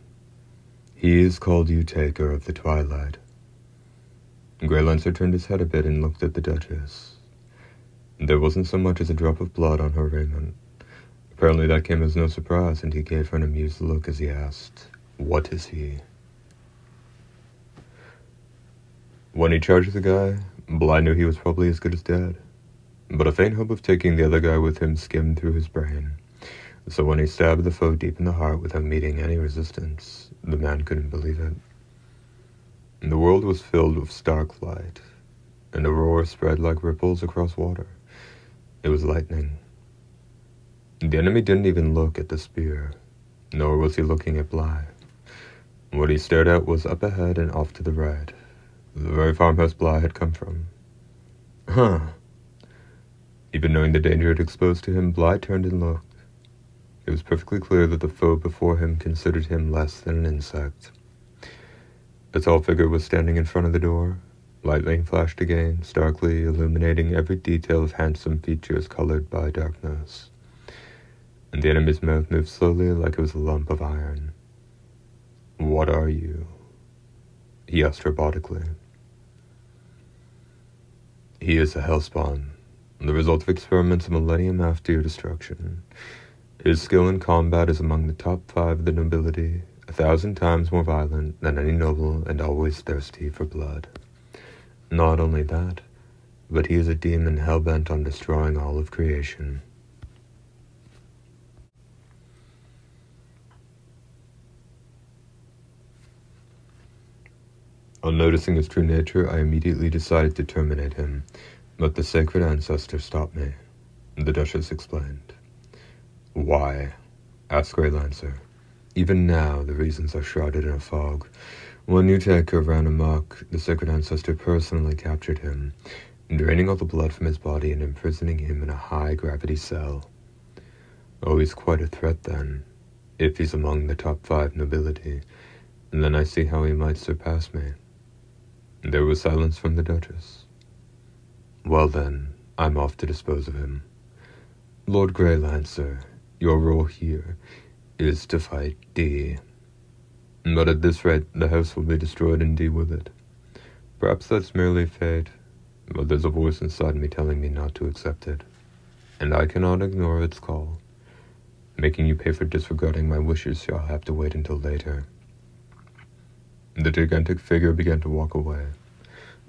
"He is called U-Taker of the Twilight." Grey Lancer turned his head a bit and looked at the Duchess. There wasn't so much as a drop of blood on her raiment. Apparently that came as no surprise, and he gave her an amused look as he asked, "What is he?" When he charged the guy, Bly knew he was probably as good as dead. But a faint hope of taking the other guy with him skimmed through his brain. So when he stabbed the foe deep in the heart without meeting any resistance, the man couldn't believe it. The world was filled with stark light, and the roar spread like ripples across water. It was lightning. The enemy didn't even look at the spear, nor was he looking at Bly. What he stared at was up ahead and off to the right, the very farmhouse Bly had come from. Huh. Even knowing the danger it exposed to him, Bly turned and looked. It was perfectly clear that the foe before him considered him less than an insect. A tall figure was standing in front of the door. Lightning flashed again, starkly illuminating every detail of handsome features colored by darkness. And the enemy's mouth moved slowly like it was a lump of iron. "What are you?" he asked robotically. "He is a hellspawn, the result of experiments a millennium after your destruction. His skill in combat is among the top 5 of the nobility, 1,000 times more violent than any noble and always thirsty for blood. Not only that, but he is a demon hell-bent on destroying all of creation." On noticing his true nature, I immediately decided to terminate him, but the sacred ancestor stopped me, the Duchess explained. "Why?" asked Grey Lancer. "Even now, the reasons are shrouded in a fog. When U-Taker ran amok, the sacred ancestor personally captured him, draining all the blood from his body and imprisoning him in a high-gravity cell. Oh, he's quite a threat then, if he's among the top 5 nobility, and then I see how he might surpass me." There was silence from the Duchess. "Well then, I'm off to dispose of him. Lord Grey Lancer, your role here is to fight Dee. But at this rate, the house will be destroyed and Dee with it. Perhaps that's merely fate, but there's a voice inside me telling me not to accept it, and I cannot ignore its call. Making you pay for disregarding my wishes shall have to wait until later." The gigantic figure began to walk away.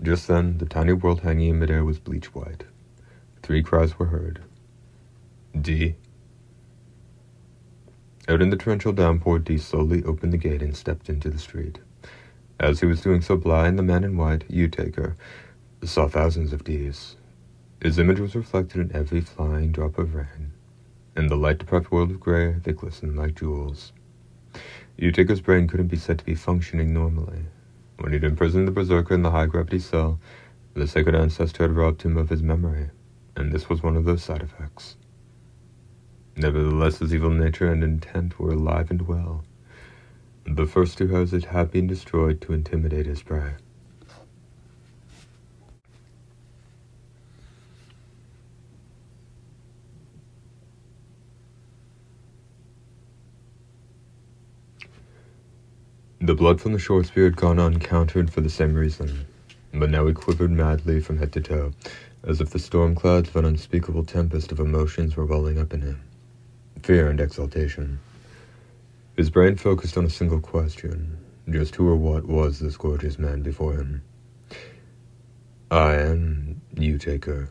Just then, the tiny world hanging in midair was bleach white. 3 cries were heard. "Dee?" Out in the torrential downpour, Dee slowly opened the gate and stepped into the street. As he was doing so, Bly and the man in white, U-Taker, saw thousands of Dees. His image was reflected in every flying drop of rain. In the light-deprived world of Grey, they glistened like jewels. U-Taker's brain couldn't be said to be functioning normally. When he'd imprisoned the berserker in the high-gravity cell, the sacred ancestor had robbed him of his memory, and this was one of those side effects. Nevertheless, his evil nature and intent were alive and well. The first 2 houses had been destroyed to intimidate his prey. The blood from the shore spear had gone uncountered for the same reason, but now he quivered madly from head to toe, as if the storm clouds of an unspeakable tempest of emotions were welling up in him. Fear and exultation. His brain focused on a single question. Just who or what was this gorgeous man before him? I am Utaker.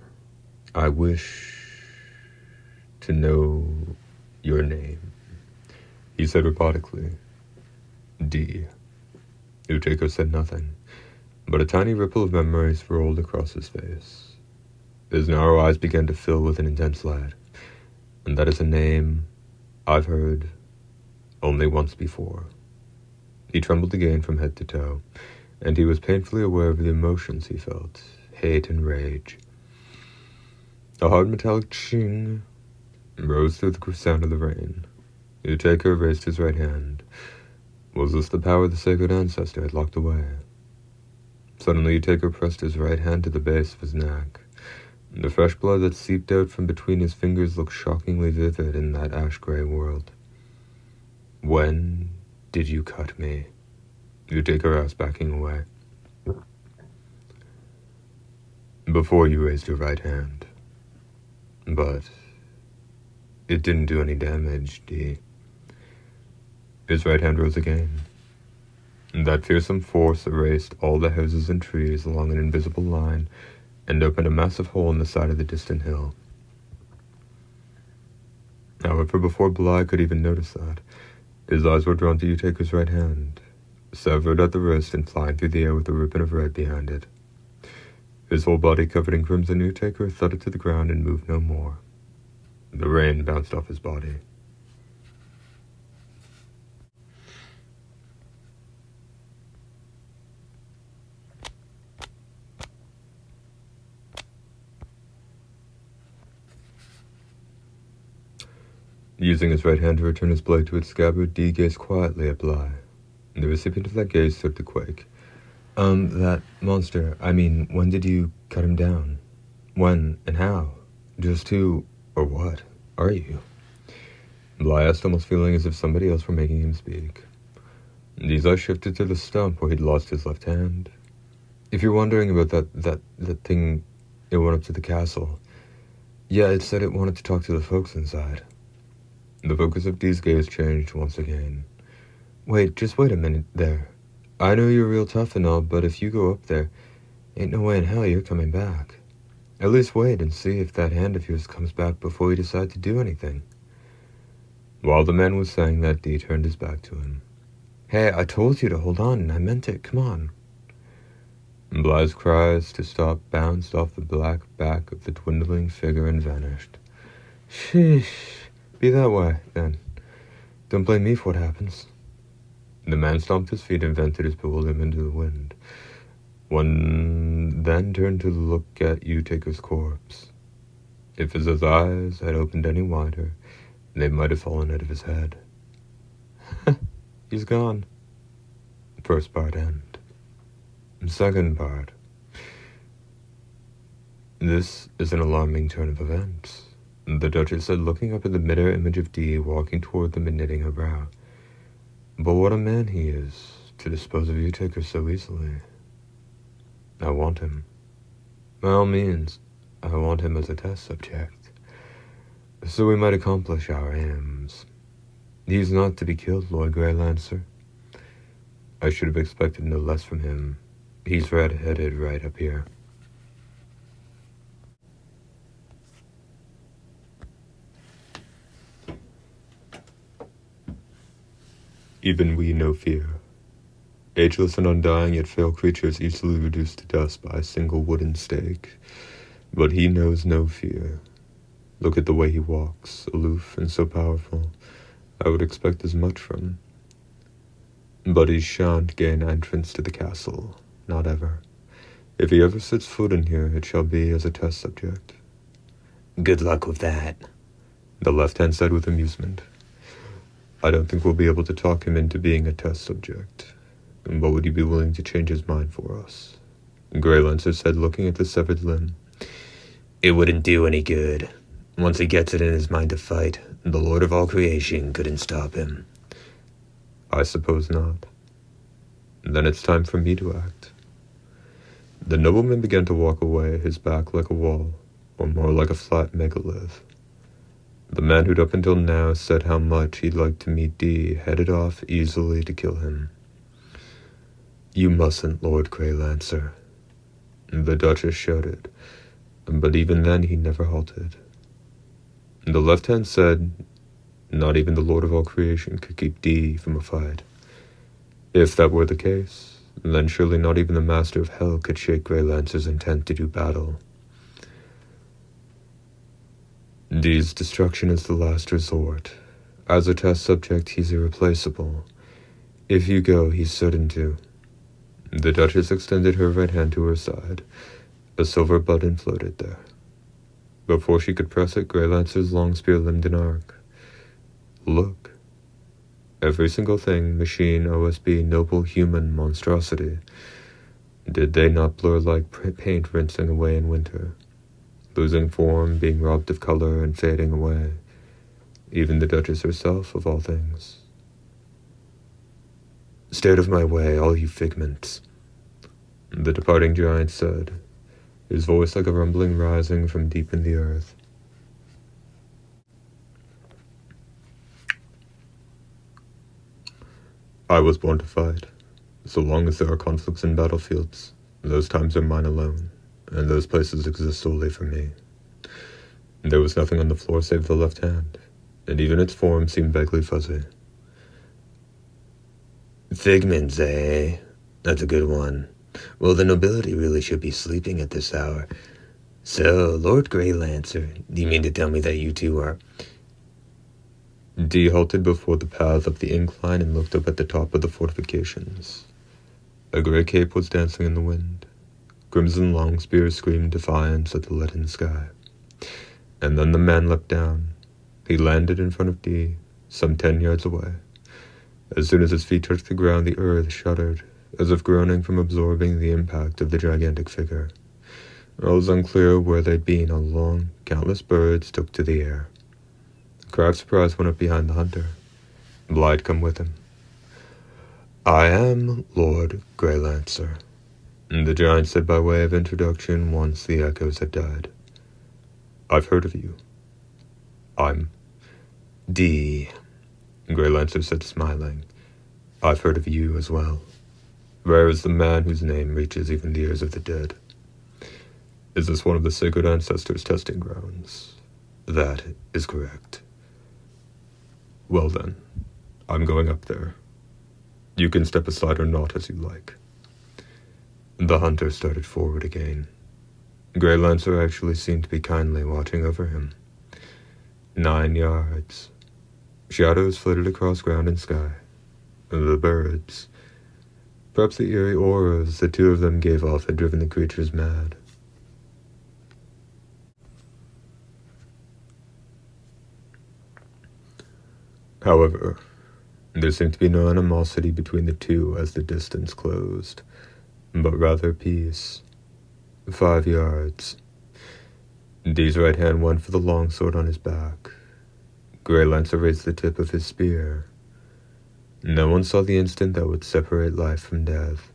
I wish to know your name, he said robotically. D. Utaker said nothing, but a tiny ripple of memories rolled across his face. His narrow eyes began to fill with an intense light, and that is a name I've heard only once before. He trembled again from head to toe, and he was painfully aware of the emotions he felt, hate and rage. A hard metallic ching rose through the sound of the rain. Utaker raised his right hand. Was this the power the sacred ancestor had locked away? Suddenly Utaker pressed his right hand to the base of his neck. The fresh blood that seeped out from between his fingers looked shockingly vivid in that ash-gray world. When did you cut me? Utaker asked, backing away. Before you raised your right hand. But it didn't do any damage, D. His right hand rose again. That fearsome force erased all the houses and trees along an invisible line and opened a massive hole in the side of the distant hill. However, before Bly could even notice that, his eyes were drawn to Utaker's right hand, severed at the wrist and flying through the air with a ribbon of red behind it. His whole body covered in crimson, Utaker thudded to the ground and moved no more. The rain bounced off his body. Using his right hand to return his blade to its scabbard, D gazed quietly at Bly. The recipient of that gaze started to quake. That monster, when did you cut him down? When and how? Just who, or what, are you? Bly asked, almost feeling as if somebody else were making him speak. D's eyes shifted to the stump where he'd lost his left hand. If you're wondering about that thing, it went up to the castle. Yeah, it said it wanted to talk to the folks inside. The focus of D's gaze changed once again. Just wait a minute there. I know you're real tough and all, but if you go up there, ain't no way in hell you're coming back. At least wait and see if that hand of yours comes back before you decide to do anything. While the man was saying that, D turned his back to him. Hey, I told you to hold on, and I meant it, come on. Bly's cries to stop bounced off the black back of the dwindling figure and vanished. Sheesh, be that way, then. Don't blame me for what happens. The man stomped his feet and vented his bewilderment to the wind. One then turned to look at Utaker's corpse. If his eyes had opened any wider, they might have fallen out of his head. He's gone. First part end. Second part. This is an alarming turn of events, the Duchess said, looking up at the mirror image of D walking toward them and knitting her brow. But what a man he is, to dispose of Utaker so easily. I want him. By all means, I want him as a test subject, so we might accomplish our aims. He's not to be killed, Lord Greylancer. I should have expected no less from him. He's red-headed right up here. Even we know fear. Ageless and undying yet frail creatures easily reduced to dust by a single wooden stake. But he knows no fear. Look at the way he walks, aloof and so powerful. I would expect as much from him. But he shan't gain entrance to the castle, not ever. If he ever sets foot in here, it shall be as a test subject. Good luck with that, the left hand said with amusement. I don't think we'll be able to talk him into being a test subject. But would you be willing to change his mind for us? Greylancer said, looking at the severed limb. It wouldn't do any good. Once he gets it in his mind to fight, the Lord of all creation couldn't stop him. I suppose not. Then it's time for me to act. The nobleman began to walk away, his back like a wall, or more like a flat megalith. The man who'd up until now said how much he'd like to meet D headed off easily to kill him. You mustn't, Lord Grey Lancer, the Duchess shouted, but even then he never halted. The left hand said, not even the Lord of all creation could keep Dee from a fight. If that were the case, then surely not even the Master of Hell could shake Grey Lancer's intent to do battle. Dee's destruction is the last resort. As a test subject, he's irreplaceable. If you go, he's certain to. The Duchess extended her right hand to her side. A silver button floated there. Before she could press it, Grey Lancer's long spear limbed an arc. Look. Every single thing, machine, OSB, noble human monstrosity. Did they not blur like paint rinsing away in winter? Losing form, being robbed of color, and fading away. Even the Duchess herself, of all things. Stay out of my way, all you figments, the departing giant said, his voice like a rumbling rising from deep in the earth. I was born to fight. So long as there are conflicts and battlefields, those times are mine alone, and those places exist solely for me. There was nothing on the floor save the left hand, and even its form seemed vaguely fuzzy. Figments, eh? That's a good one. Well, the nobility really should be sleeping at this hour. So, Lord Grey Lancer, do you mean to tell me that you two are... Dee halted before the path up the incline and looked up at the top of the fortifications. A grey cape was dancing in the wind. Crimson long spears screamed defiance at the leaden sky. And then the man leapt down. He landed in front of Dee, some 10 yards away. As soon as his feet touched the ground, the earth shuddered, as if groaning from absorbing the impact of the gigantic figure. It was unclear where they'd been all along. Countless birds took to the air. A cry of surprise went up behind the hunter. Blythe come with him. I am Lord Grey Lancer, the giant said by way of introduction once the echoes had died. I've heard of you. I'm Dee, Grey Lancer said, smiling. I've heard of you as well. Rare is the man whose name reaches even the ears of the dead. Is this one of the sacred ancestors' testing grounds? that is correct. Well then, I'm going up there. You can step aside or not as you like. The hunter started forward again. Grey Lancer actually seemed to be kindly watching over him. 9 yards. Shadows flitted across ground and sky. The birds. Perhaps the eerie auras the two of them gave off had driven the creatures mad. However, there seemed to be no animosity between the two as the distance closed, but rather peace. 5 yards. Dee's right hand went for the longsword on his back. Grey Lancer raised the tip of his spear. No one saw the instant that would separate life from death.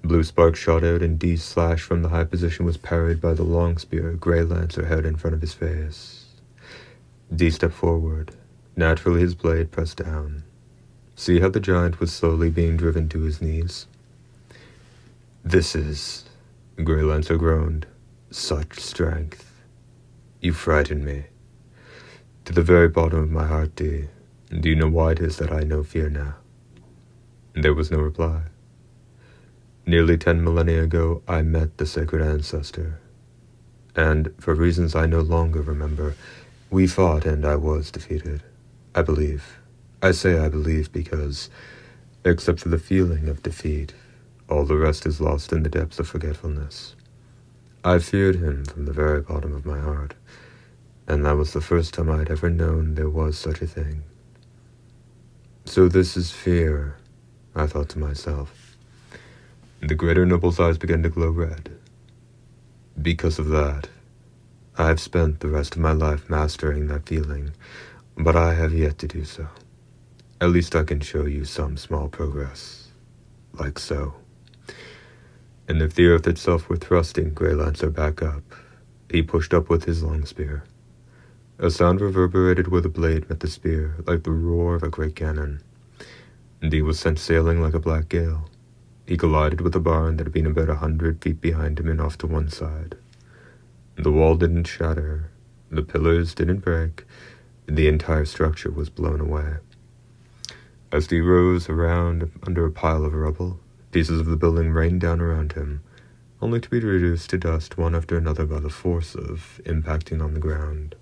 Blue sparks shot out, and Dee's slash from the high position was parried by the long spear Grey Lancer held in front of his face. Dee stepped forward. Naturally, his blade pressed down. See how the giant was slowly being driven to his knees? This is, Grey Lancer groaned, such strength. You frighten me. to the very bottom of my heart, Dee. Do you know why it is that I know fear now? There was no reply. Nearly 10 millennia ago, I met the sacred ancestor. And, for reasons I no longer remember, we fought and I was defeated. I believe. I say I believe because, except for the feeling of defeat, all the rest is lost in the depths of forgetfulness. I feared him from the very bottom of my heart, and that was the first time I had ever known there was such a thing. So this is fear, I thought to myself. The greater noble's eyes began to glow red. Because of that, I have spent the rest of my life mastering that feeling, but I have yet to do so. At least I can show you some small progress, like so. And if the earth itself were thrusting Grey Lancer back up, he pushed up with his long spear. A sound reverberated where the blade met the spear, like the roar of a great cannon. Dee was sent sailing like a black gale. He collided with a barn that had been about 100 feet behind him and off to one side. The wall didn't shatter, the pillars didn't break, the entire structure was blown away. As he rose around under a pile of rubble, pieces of the building rained down around him, only to be reduced to dust one after another by the force of impacting on the ground.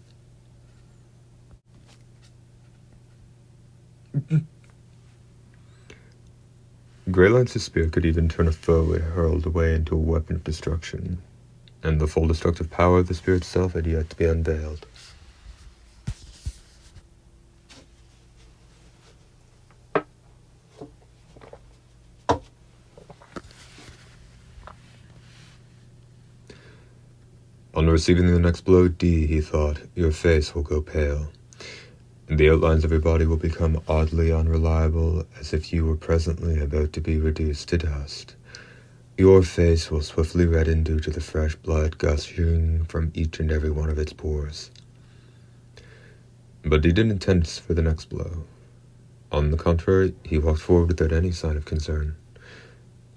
Greylance's spear could even turn a foe it hurled away into a weapon of destruction, and the full destructive power of the spear itself had yet to be unveiled. On receiving the next blow, D, he thought, your face will go pale. The outlines of your body will become oddly unreliable, as if you were presently about to be reduced to dust. Your face will swiftly redden due to the fresh blood gushing from each and every one of its pores. But he didn't intend for the next blow. On the contrary, he walked forward without any sign of concern.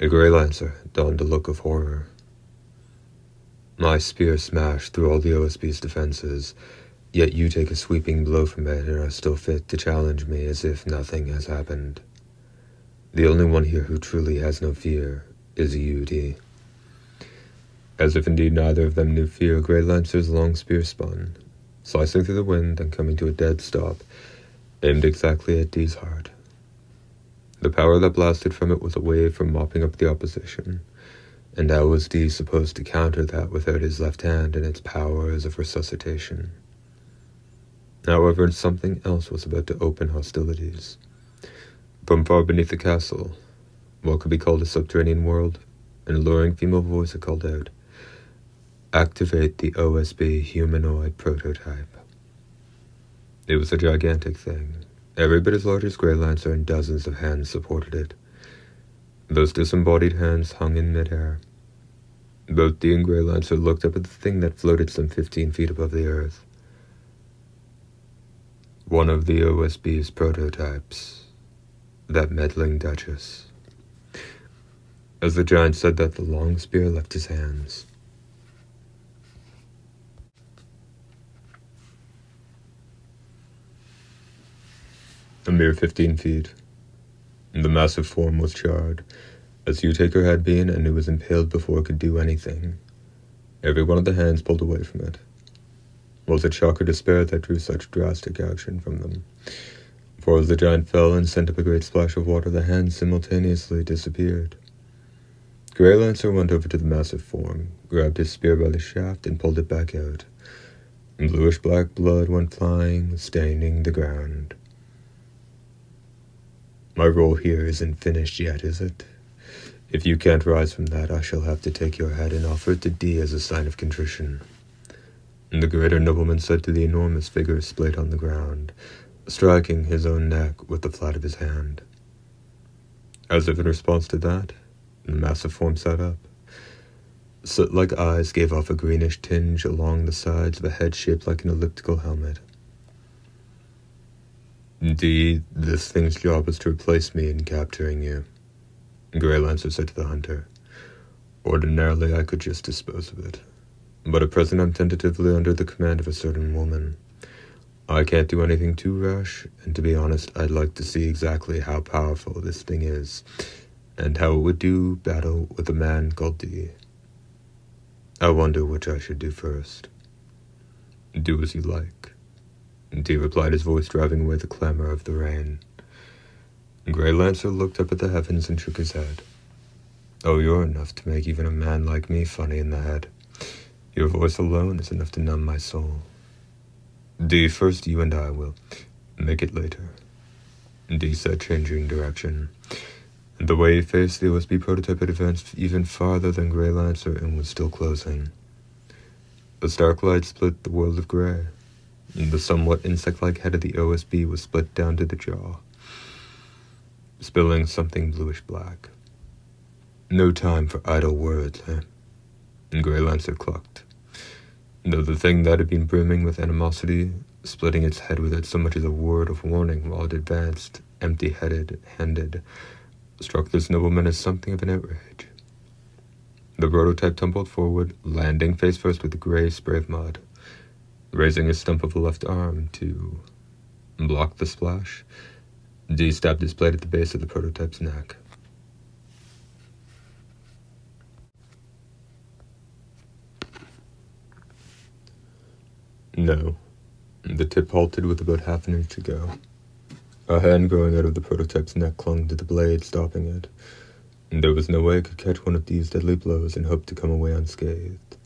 A grey lancer donned a look of horror. My spear smashed through all the OSB's defenses, yet you take a sweeping blow from it and are still fit to challenge me as if nothing has happened. The only one here who truly has no fear is you, D. As if indeed neither of them knew fear, Grey Lancer's long spear spun, slicing through the wind and coming to a dead stop, aimed exactly at D's heart. The power that blasted from it was a wave for mopping up the opposition, and how was D supposed to counter that without his left hand and its powers of resuscitation? However, something else was about to open hostilities. From far beneath the castle, what could be called a subterranean world, an alluring female voice had called out, "Activate the OSB humanoid prototype." It was a gigantic thing, every bit as large as Grey Lancer, and dozens of hands supported it. Those disembodied hands hung in midair. Both D and Grey Lancer looked up at the thing that floated some 15 feet above the earth. One of the OSB's prototypes, that meddling Duchess. As the giant said that, the long spear left his hands. A mere 15 feet. The massive form was charred, as Utaker had been, and it was impaled before it could do anything. Every one of the hands pulled away from it. Was it shock or despair that drew such drastic action from them? For as the giant fell and sent up a great splash of water, the hands simultaneously disappeared. Grey Lancer went over to the massive form, grabbed his spear by the shaft, and pulled it back out. And bluish-black blood went flying, staining the ground. My role here isn't finished yet, is it? If you can't rise from that, I shall have to take your head and offer it to D as a sign of contrition. And the greater nobleman said to the enormous figure splayed on the ground, striking his own neck with the flat of his hand. As if in response to that, the massive form sat up. Slit-like eyes gave off a greenish tinge along the sides of a head shaped like an elliptical helmet. D, this thing's job was to replace me in capturing you, Grey Lancer said to the hunter. Ordinarily, I could just dispose of it, but at present I'm tentatively under the command of a certain woman. I can't do anything too rash, and to be honest, I'd like to see exactly how powerful this thing is, and how it would do battle with a man called D. I wonder which I should do first. Do as you like, D replied, his voice driving away the clamor of the rain. Grey Lancer looked up at the heavens and shook his head. Oh, you're enough to make even a man like me funny in the head. Your voice alone is enough to numb my soul. D, first you and I will. Make it later, D said, changing direction. And the way he faced the OSB prototype had advanced even farther than Grey Lancer and was still closing. The stark light split the world of grey, and the somewhat insect-like head of the OSB was split down to the jaw, spilling something bluish-black. No time for idle words, eh? And Grey Lancer clucked. Though the thing that had been brimming with animosity, splitting its head without so much as a word of warning while it advanced, empty-headed, handed, struck this nobleman as something of an outrage. The prototype tumbled forward, landing face first with a gray spray of mud. Raising his stump of a left arm to block the splash, Dee stabbed his blade at the base of the prototype's neck. No. The tip halted with about half an inch to go. A hand growing out of the prototype's neck clung to the blade, stopping it. There was no way I could catch one of these deadly blows and hope to come away unscathed.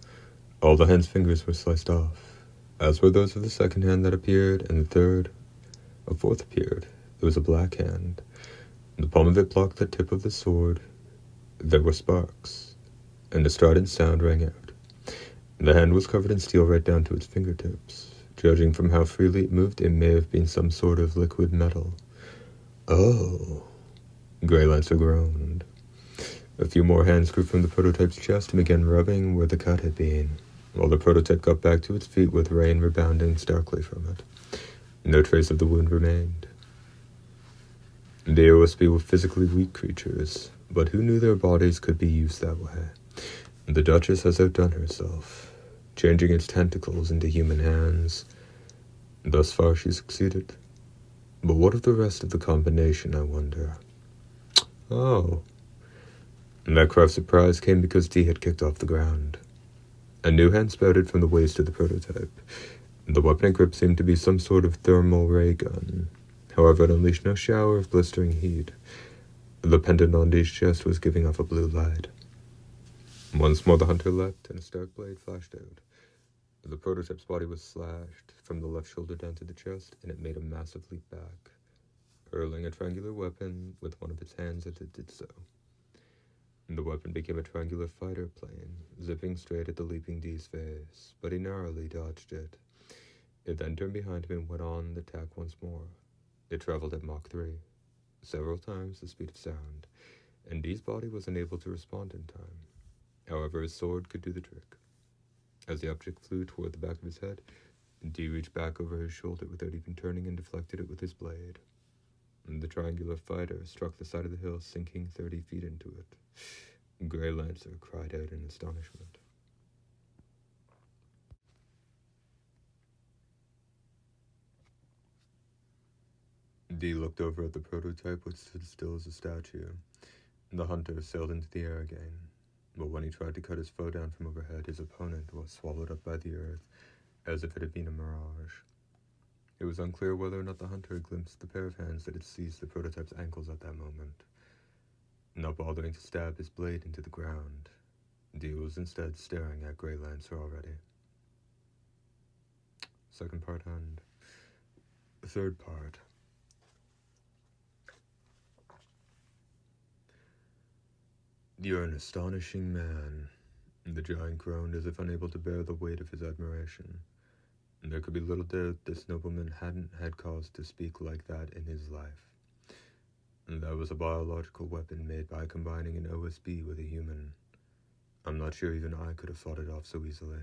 All the hand's fingers were sliced off, as were those of the second hand that appeared, and the third. A fourth appeared. It was a black hand. The palm of it blocked the tip of the sword. There were sparks, and a strident sound rang out. The hand was covered in steel right down to its fingertips. Judging from how freely it moved, it may have been some sort of liquid metal. Oh, Grey Lancer groaned. A few more hands grew from the prototype's chest and began rubbing where the cut had been, while the prototype got back to its feet with rain rebounding starkly from it. No trace of the wound remained. The OSB were physically weak creatures, but who knew their bodies could be used that way? The Duchess has outdone herself, changing its tentacles into human hands. Thus far she succeeded. But what of the rest of the combination, I wonder? Oh. And that cry of surprise came because Dee had kicked off the ground. A new hand spouted from the waist of the prototype. The weapon it gripped seemed to be some sort of thermal ray gun. However, it unleashed no shower of blistering heat. The pendant on Dee's chest was giving off a blue light. Once more the hunter leapt, and a stark blade flashed out. The prototype's body was slashed from the left shoulder down to the chest, and it made a massive leap back, hurling a triangular weapon with one of its hands as it did so. The weapon became a triangular fighter plane, zipping straight at the leaping Dee's face, but he narrowly dodged it. It then turned behind him and went on the attack once more. It traveled at Mach 3, several times the speed of sound, and Dee's body was unable to respond in time. However, his sword could do the trick. As the object flew toward the back of his head, Dee reached back over his shoulder without even turning and deflected it with his blade. The triangular fighter struck the side of the hill, sinking 30 feet into it. Grey Lancer cried out in astonishment. Dee looked over at the prototype, which stood still as a statue. The hunter sailed into the air again. But when he tried to cut his foe down from overhead, his opponent was swallowed up by the earth, as if it had been a mirage. It was unclear whether or not the hunter had glimpsed the pair of hands that had seized the prototype's ankles at that moment. Not bothering to stab his blade into the ground, Dee was instead staring at Grey Lancer already. Second part and third part. You're an astonishing man, the giant groaned as if unable to bear the weight of his admiration. There could be little doubt this nobleman hadn't had cause to speak like that in his life. That was a biological weapon made by combining an OSB with a human. I'm not sure even I could have fought it off so easily.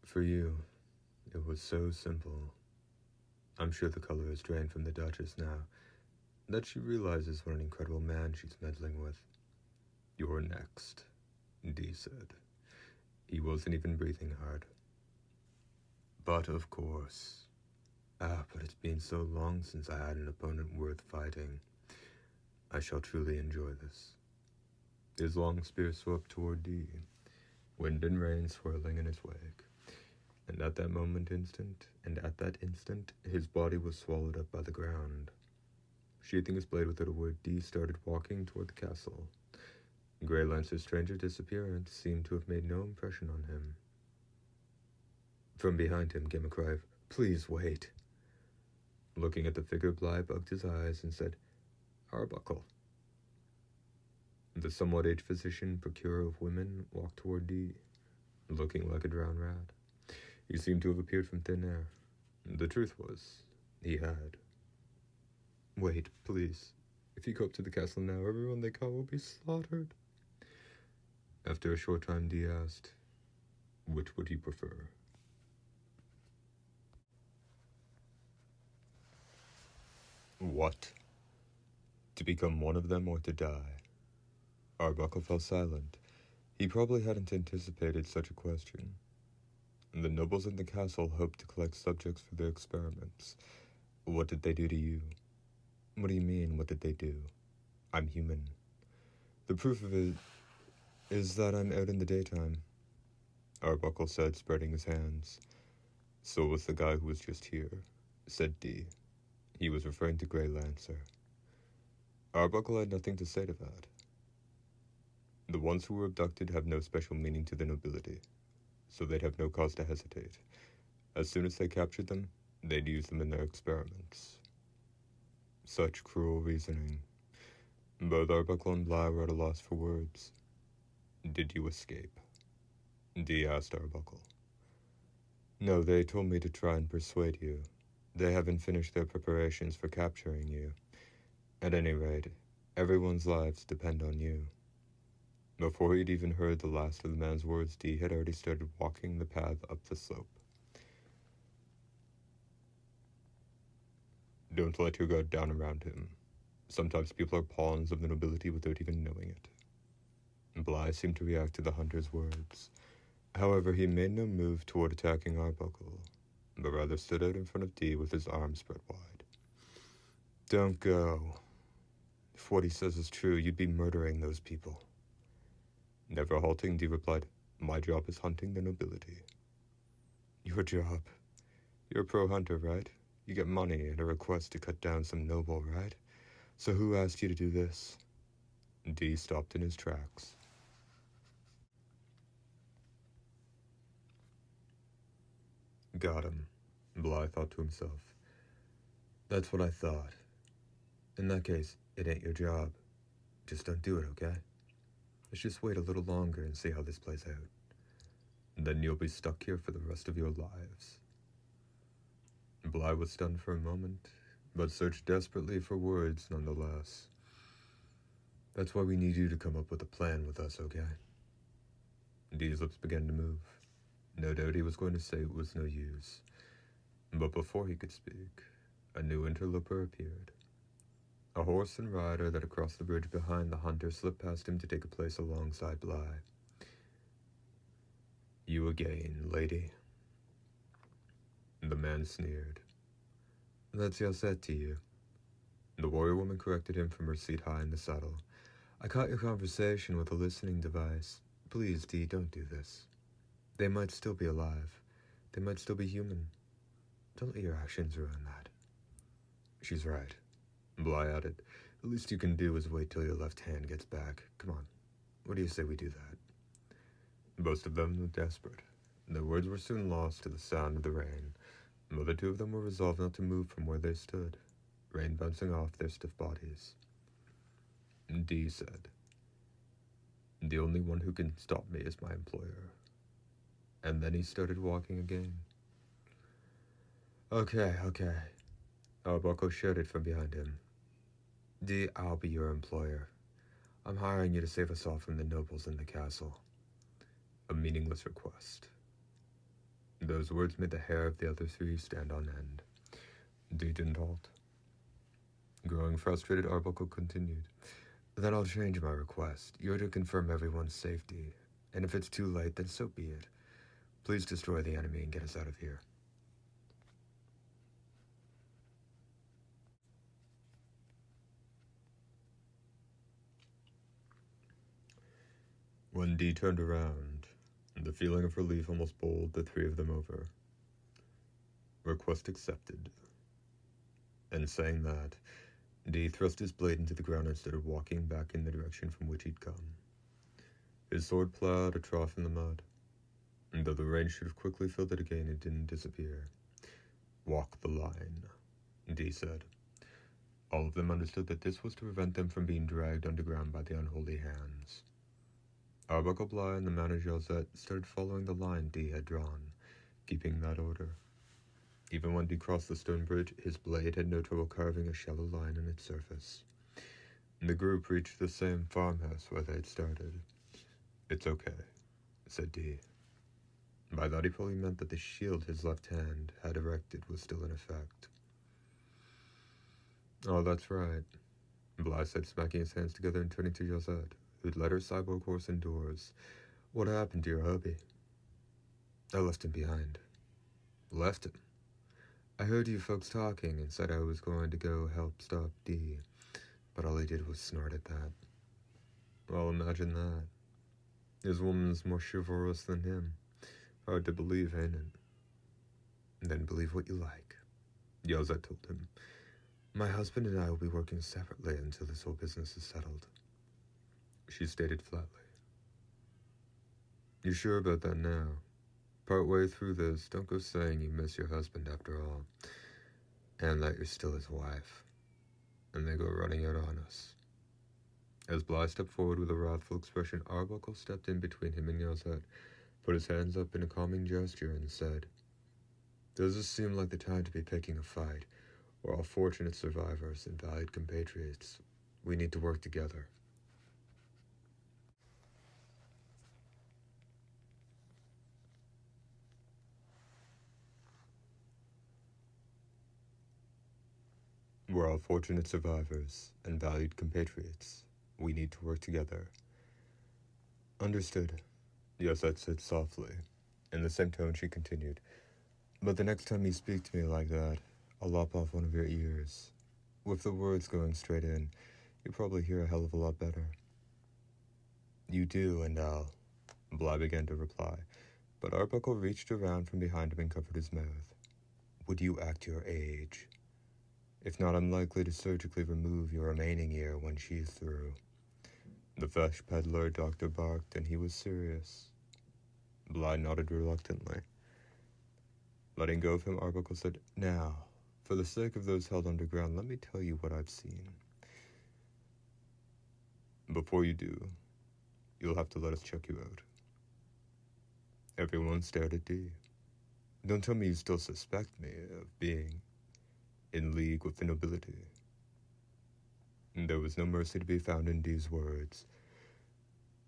For you, it was so simple. I'm sure the color is drained from the Duchess now, that she realizes what an incredible man she's meddling with. You're next, Dee said. He wasn't even breathing hard. But of course. But it's been so long since I had an opponent worth fighting. I shall truly enjoy this. His long spear swept toward Dee, wind and rain swirling in its wake. And at that instant, his body was swallowed up by the ground. Sheathing his blade without a word, Dee started walking toward the castle. Grey Lancer's stranger disappearance seemed to have made no impression on him. From behind him came a cry of, "Please wait." Looking at the figure, Bly bugged his eyes and said, "Arbuckle." The somewhat aged physician, procurer of women, walked toward Dee, looking like a drowned rat. He seemed to have appeared from thin air. The truth was, he had. "Wait, please. If you go up to the castle now, everyone they caught will be slaughtered." After a short time, Dee asked, "Which would you prefer?" "What?" To become one of them or to die? Arbuckle fell silent. He probably hadn't anticipated such a question. The nobles in the castle hoped to collect subjects for their experiments. What did they do to you? What do you mean, what did they do? I'm human. The proof of it is that I'm out in the daytime, Arbuckle said, spreading his hands. So was the guy who was just here, said Dee. He was referring to Grey Lancer. Arbuckle had nothing to say to that. The ones who were abducted have no special meaning to the nobility, so they'd have no cause to hesitate. As soon as they captured them, they'd use them in their experiments. Such cruel reasoning. Both Arbuckle and Bly were at a loss for words. Did you escape? Dee asked Arbuckle. No, they told me to try and persuade you. They haven't finished their preparations for capturing you. At any rate, everyone's lives depend on you. Before he'd even heard the last of the man's words, Dee had already started walking the path up the slope. Don't let your guard down around him. Sometimes people are pawns of the nobility without even knowing it. Bly seemed to react to the hunter's words. However, he made no move toward attacking Arbuckle, but rather stood out in front of Dee with his arms spread wide. Don't go. If what he says is true, you'd be murdering those people. Never halting, Dee replied, My job is hunting the nobility. Your job? You're a pro-hunter, right? You get money and a request to cut down some noble, right? So who asked you to do this? Dee stopped in his tracks. Got him, Bly thought to himself. That's what I thought. In that case, it ain't your job. Just don't do it, okay? Let's just wait a little longer and see how this plays out. Then you'll be stuck here for the rest of your lives. Bly was stunned for a moment, but searched desperately for words nonetheless. That's why we need you to come up with a plan with us, okay? Dee's lips began to move. No doubt he was going to say it was no use. But before he could speak, a new interloper appeared. A horse and rider that had crossed the bridge behind the hunter slipped past him to take a place alongside Bly. You again, lady. The man sneered. That's Yosette to you. The warrior woman corrected him from her seat high in the saddle. I caught your conversation with a listening device. Please, Dee, don't do this. They might still be alive. They might still be human. Don't let your actions ruin that. She's right, Bly added. The least you can do is wait till your left hand gets back. Come on, what do you say we do that? Both of them were desperate. Their words were soon lost to the sound of the rain, but the two of them were resolved not to move from where they stood, rain bouncing off their stiff bodies. Dee said, The only one who can stop me is my employer. And then he started walking again. Okay. Arbuckle shouted from behind him. Dee, I'll be your employer. I'm hiring you to save us all from the nobles in the castle. A meaningless request. Those words made the hair of the other three stand on end. Dee didn't halt. Growing frustrated, Arbuckle continued. Then I'll change my request. You're to confirm everyone's safety. And if it's too late, then so be it. Please destroy the enemy and get us out of here. When Dee turned around, the feeling of relief almost bowled the three of them over. Request accepted. And saying that, Dee thrust his blade into the ground and started walking back in the direction from which he'd come. His sword plowed a trough in the mud, and though the rain should have quickly filled it again, it didn't disappear. Walk the line, Dee said. All of them understood that this was to prevent them from being dragged underground by the unholy hands. Arbuckle, Bly, and the manager Yosette started following the line Dee had drawn, keeping that order. Even when Dee crossed the stone bridge, his blade had no trouble carving a shallow line in its surface. The group reached the same farmhouse where they had started. It's okay, said Dee. By that he probably meant that the shield his left hand had erected was still in effect. Oh, that's right. Bly said, smacking his hands together and turning to Yosette, who'd led her cyborg horse indoors. What happened to your hubby? I left him behind. Left him? I heard you folks talking and said I was going to go help stop Dee, but all he did was snort at that. Well, imagine that. His woman's more chivalrous than him. Hard to believe, ain't it? Then believe what you like, Yosette told him. My husband and I will be working separately until this whole business is settled. She stated flatly. You sure about that now? Partway through this, don't go saying you miss your husband after all, and that you're still his wife, and they go running out on us. As Bly stepped forward with a wrathful expression, Arbuckle stepped in between him and Yosette, put his hands up in a calming gesture, and said, Does this seem like the time to be picking a fight? We're all fortunate survivors and valued compatriots. We need to work together. We're all fortunate survivors and valued compatriots. We need to work together. Understood, Yosette said softly. In the same tone she continued, But the next time you speak to me like that, I'll lop off one of your ears. With the words going straight in, you'll probably hear a hell of a lot better. You do, and I'll... Bly began to reply, but Arbuckle reached around from behind him and covered his mouth. Would you act your age? If not, I'm likely to surgically remove your remaining ear when she's through. The flesh peddler doctor barked, and he was serious. Bly nodded reluctantly. Letting go of him, Arbuckle said, Now, for the sake of those held underground, let me tell you what I've seen. Before you do, you'll have to let us check you out. Everyone stared at Dee. Don't tell me you still suspect me of being in league with the nobility. There was no mercy to be found in Dee's words.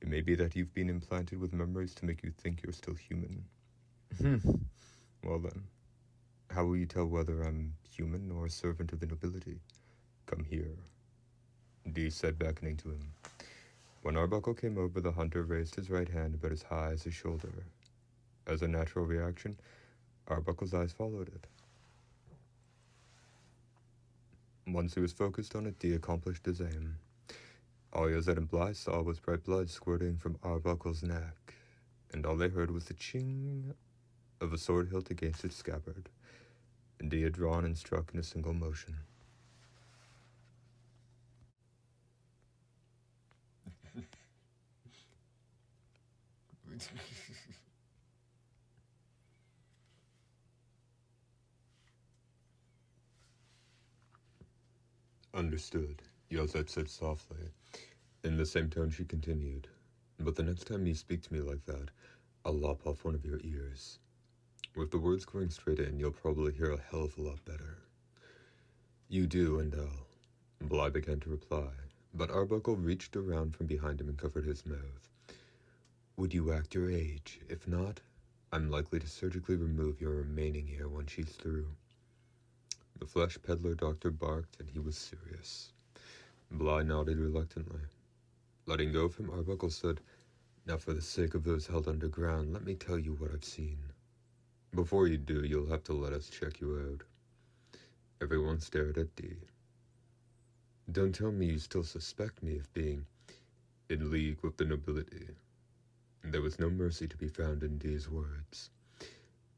It may be that you've been implanted with memories to make you think you're still human. Well then, how will you tell whether I'm human or a servant of the nobility? Come here, Dee said, beckoning to him. When Arbuckle came over, the hunter raised his right hand about as high as his shoulder. As a natural reaction, Arbuckle's eyes followed it. Once he was focused on it, Dee accomplished his aim. All Yosette and Bly saw was bright blood squirting from Arbuckle's neck, and all they heard was the ching of a sword hilt against its scabbard, and Dee had drawn and struck in a single motion. Understood, Yosette said softly. In the same tone she continued, But the next time you speak to me like that, I'll lop off one of your ears. With the words going straight in, you'll probably hear a hell of a lot better. You do, and I'll... Bly began to reply, but Arbuckle reached around from behind him and covered his mouth. Would you act your age? If not, I'm likely to surgically remove your remaining ear when she's through. The flesh peddler doctor barked, and he was serious. Bly nodded reluctantly. Letting go of him, Arbuckle said, Now for the sake of those held underground, let me tell you what I've seen. Before you do, you'll have to let us check you out. Everyone stared at Dee. Don't tell me you still suspect me of being in league with the nobility. There was no mercy to be found in Dee's words.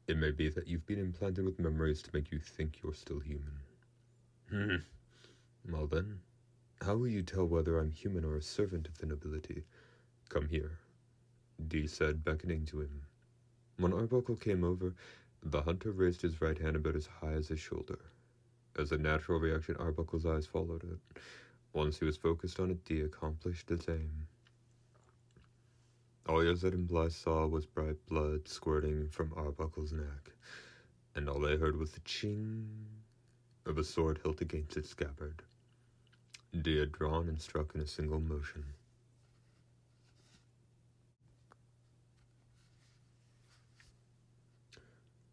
It may be that you've been implanted with memories to make you think you're still human. Well then, how will you tell whether I'm human or a servant of the nobility? Come here, Dee said, beckoning to him. When Arbuckle came over, the hunter raised his right hand about as high as his shoulder. As a natural reaction, Arbuckle's eyes followed it. Once he was focused on it, Dee accomplished its aim. All Yosette and Bly saw was bright blood squirting from Arbuckle's neck, and all they heard was the ching of a sword hilt against its scabbard. Dee had drawn and struck in a single motion.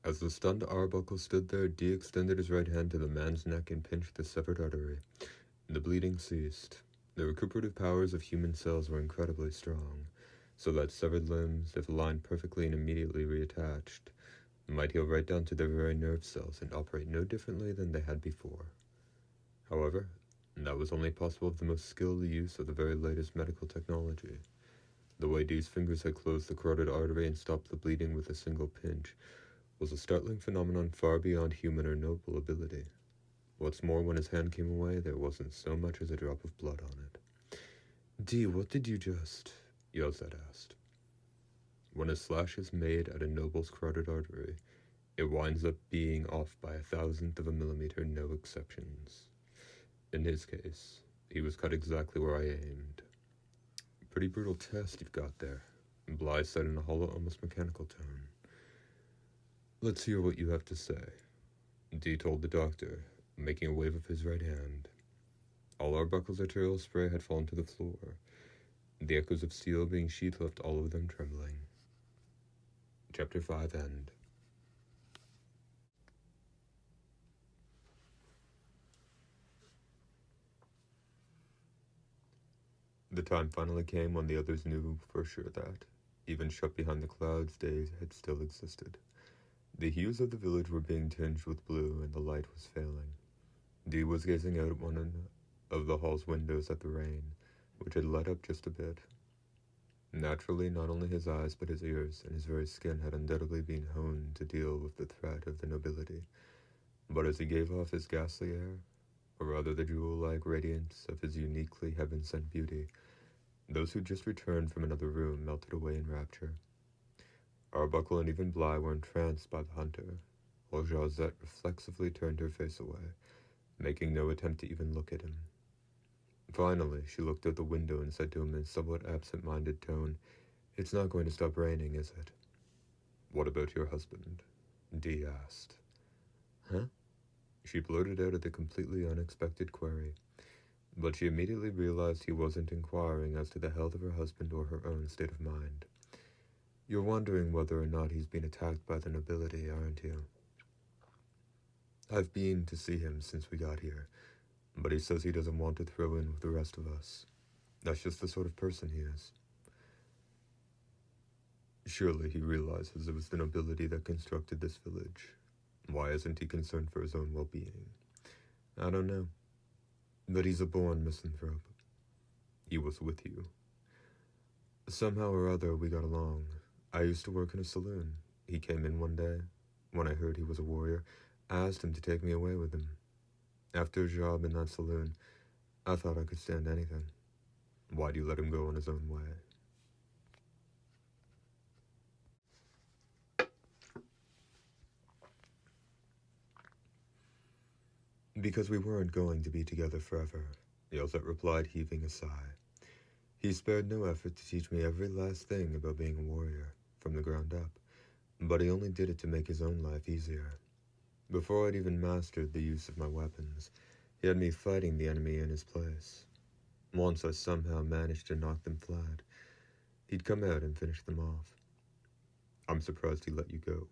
As the stunned Arbuckle stood there, Dee extended his right hand to the man's neck and pinched the severed artery. The bleeding ceased. The recuperative powers of human cells were incredibly strong, so that severed limbs, if aligned perfectly and immediately reattached, might heal right down to their very nerve cells and operate no differently than they had before. However, that was only possible with the most skilled use of the very latest medical technology. The way Dee's fingers had closed the carotid artery and stopped the bleeding with a single pinch was a startling phenomenon far beyond human or noble ability. What's more, when his hand came away, there wasn't so much as a drop of blood on it. "Dee, what did you just?" Yelzet asked. When a slash is made at a noble's carotid artery, it winds up being off by 1,000th of a millimeter, no exceptions. In his case, he was cut exactly where I aimed. "Pretty brutal test you've got there," Bly said in a hollow, almost mechanical tone. "Let's hear what you have to say," Dee told the doctor, making a wave of his right hand. All Arbuckle's arterial spray had fallen to the floor, the echoes of steel being sheathed left all of them trembling. Chapter 5 End. The time finally came when the others knew for sure that, even shut behind the clouds, day had still existed. The hues of the village were being tinged with blue, and the light was failing. Dee was gazing out at one of the hall's windows at the rain, which had let up just a bit. Naturally, not only his eyes but his ears and his very skin had undoubtedly been honed to deal with the threat of the nobility. But as he gave off his ghastly air, or rather the jewel-like radiance of his uniquely heaven-sent beauty, those who just returned from another room melted away in rapture. Arbuckle and even Bly were entranced by the hunter, while Josette reflexively turned her face away, making no attempt to even look at him. Finally, she looked out the window and said to him in a somewhat absent-minded tone, "It's not going to stop raining, is it?" "What about your husband?" Dee asked. "Huh?" She blurted out at the completely unexpected query, but she immediately realized he wasn't inquiring as to the health of her husband or her own state of mind. "You're wondering whether or not he's been attacked by the nobility, aren't you?" "I've been to see him since we got here, but he says he doesn't want to throw in with the rest of us. That's just the sort of person he is." "Surely he realizes it was the nobility that constructed this village. Why isn't he concerned for his own well-being?" "I don't know. But he's a born misanthrope." "He was with you?" "Somehow or other we got along. I used to work in a saloon. He came in one day. When I heard he was a warrior, I asked him to take me away with him. After a job in that saloon, I thought I could stand anything." "Why'd you let him go on his own way?" "Because we weren't going to be together forever," Yelzet replied, heaving a sigh. "He spared no effort to teach me every last thing about being a warrior, from the ground up, but he only did it to make his own life easier. Before I'd even mastered the use of my weapons, he had me fighting the enemy in his place. Once I somehow managed to knock them flat. He'd come out and finish them off." "I'm surprised he let you go."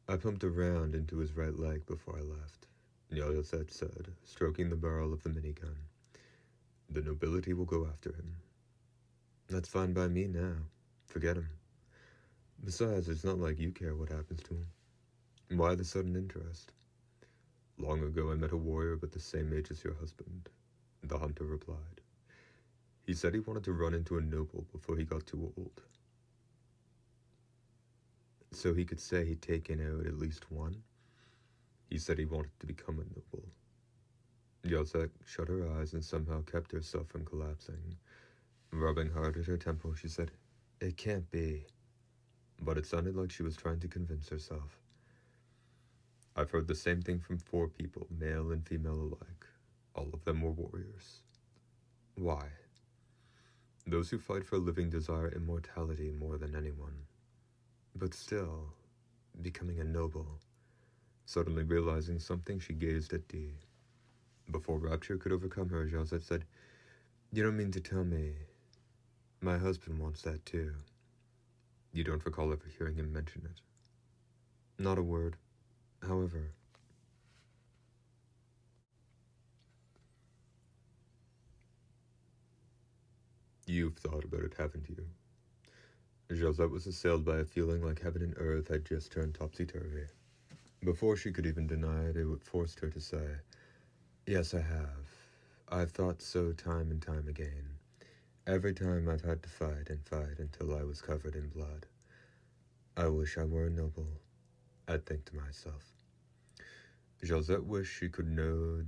"I pumped a round into his right leg before I left," Yelzet said, stroking the barrel of the minigun. "The nobility will go after him." "That's fine by me now. Forget him. Besides, it's not like you care what happens to him. Why the sudden interest?" "Long ago I met a warrior about the same age as your husband," the hunter replied. "He said he wanted to run into a noble before he got too old." "So he could say he'd taken out at least one?" "He said he wanted to become a noble." Yelzet shut her eyes and somehow kept herself from collapsing. Rubbing hard at her temple, she said, "It can't be." But it sounded like she was trying to convince herself. "I've heard the same thing from 4 people, male and female alike. All of them were warriors." "Why?" "Those who fight for a living desire immortality more than anyone." "But still, becoming a noble." Suddenly realizing something, she gazed at Dee. Before rapture could overcome her, Josette said, "You don't mean to tell me my husband wants that too?" "You don't recall ever hearing him mention it?" "Not a word. However..." You've thought about it, haven't you? Josette was assailed by a feeling like heaven and earth had just turned topsy-turvy. Before she could even deny it, it forced her to say, "Yes, I have. I've thought so time and time again. Every time I've had to fight and fight until I was covered in blood. I wish I were a noble," I'd think to myself. Josette wished she could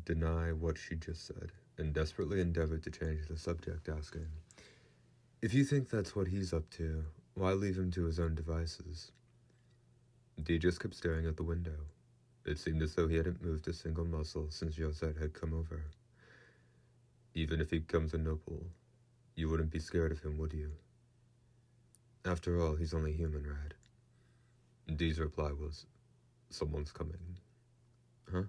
deny what she just said, and desperately endeavored to change the subject, asking, "If you think that's what he's up to, why leave him to his own devices?" Dee just kept staring at the window. It seemed as though he hadn't moved a single muscle since Josette had come over. "Even if he becomes a noble, you wouldn't be scared of him, would you? After all, he's only human, right?" Dee's reply was, "Someone's coming." "Huh?"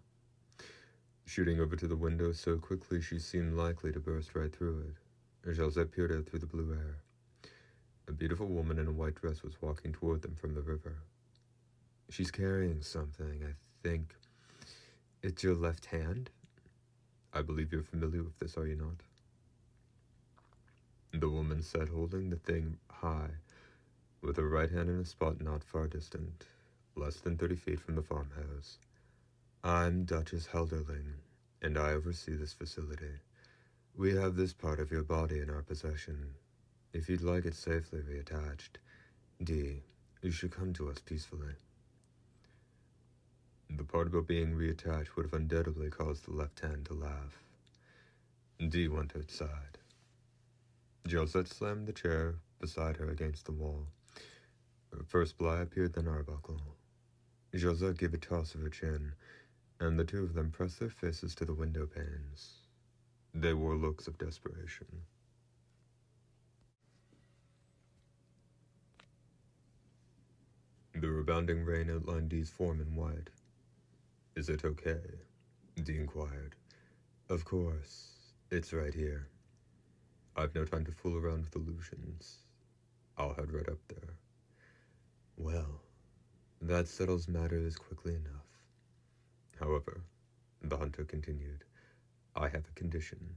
Shooting over to the window so quickly she seemed likely to burst right through it, Josette peered out through the blue air. A beautiful woman in a white dress was walking toward them from the river. "She's carrying something, I think. It's your left hand? I believe you're familiar with this, are you not?" The woman said, holding the thing high, with her right hand in a spot not far distant, less than 30 feet from the farmhouse. "I'm Duchess Helderling, and I oversee this facility. We have this part of your body in our possession. If you'd like it safely reattached, Dee, you should come to us peacefully." The part about being reattached would have undoubtedly caused the left hand to laugh. Dee went outside. Josette slammed the chair beside her against the wall. First Bly appeared, then Arbuckle. Josette gave a toss of her chin, and the two of them pressed their faces to the window panes. They wore looks of desperation. The rebounding rain outlined Dee's form in white. "Is it okay?" Dee inquired. "Of course. It's right here. I've no time to fool around with illusions. I'll head right up there." "Well, that settles matters quickly enough. However," the hunter continued, "I have a condition.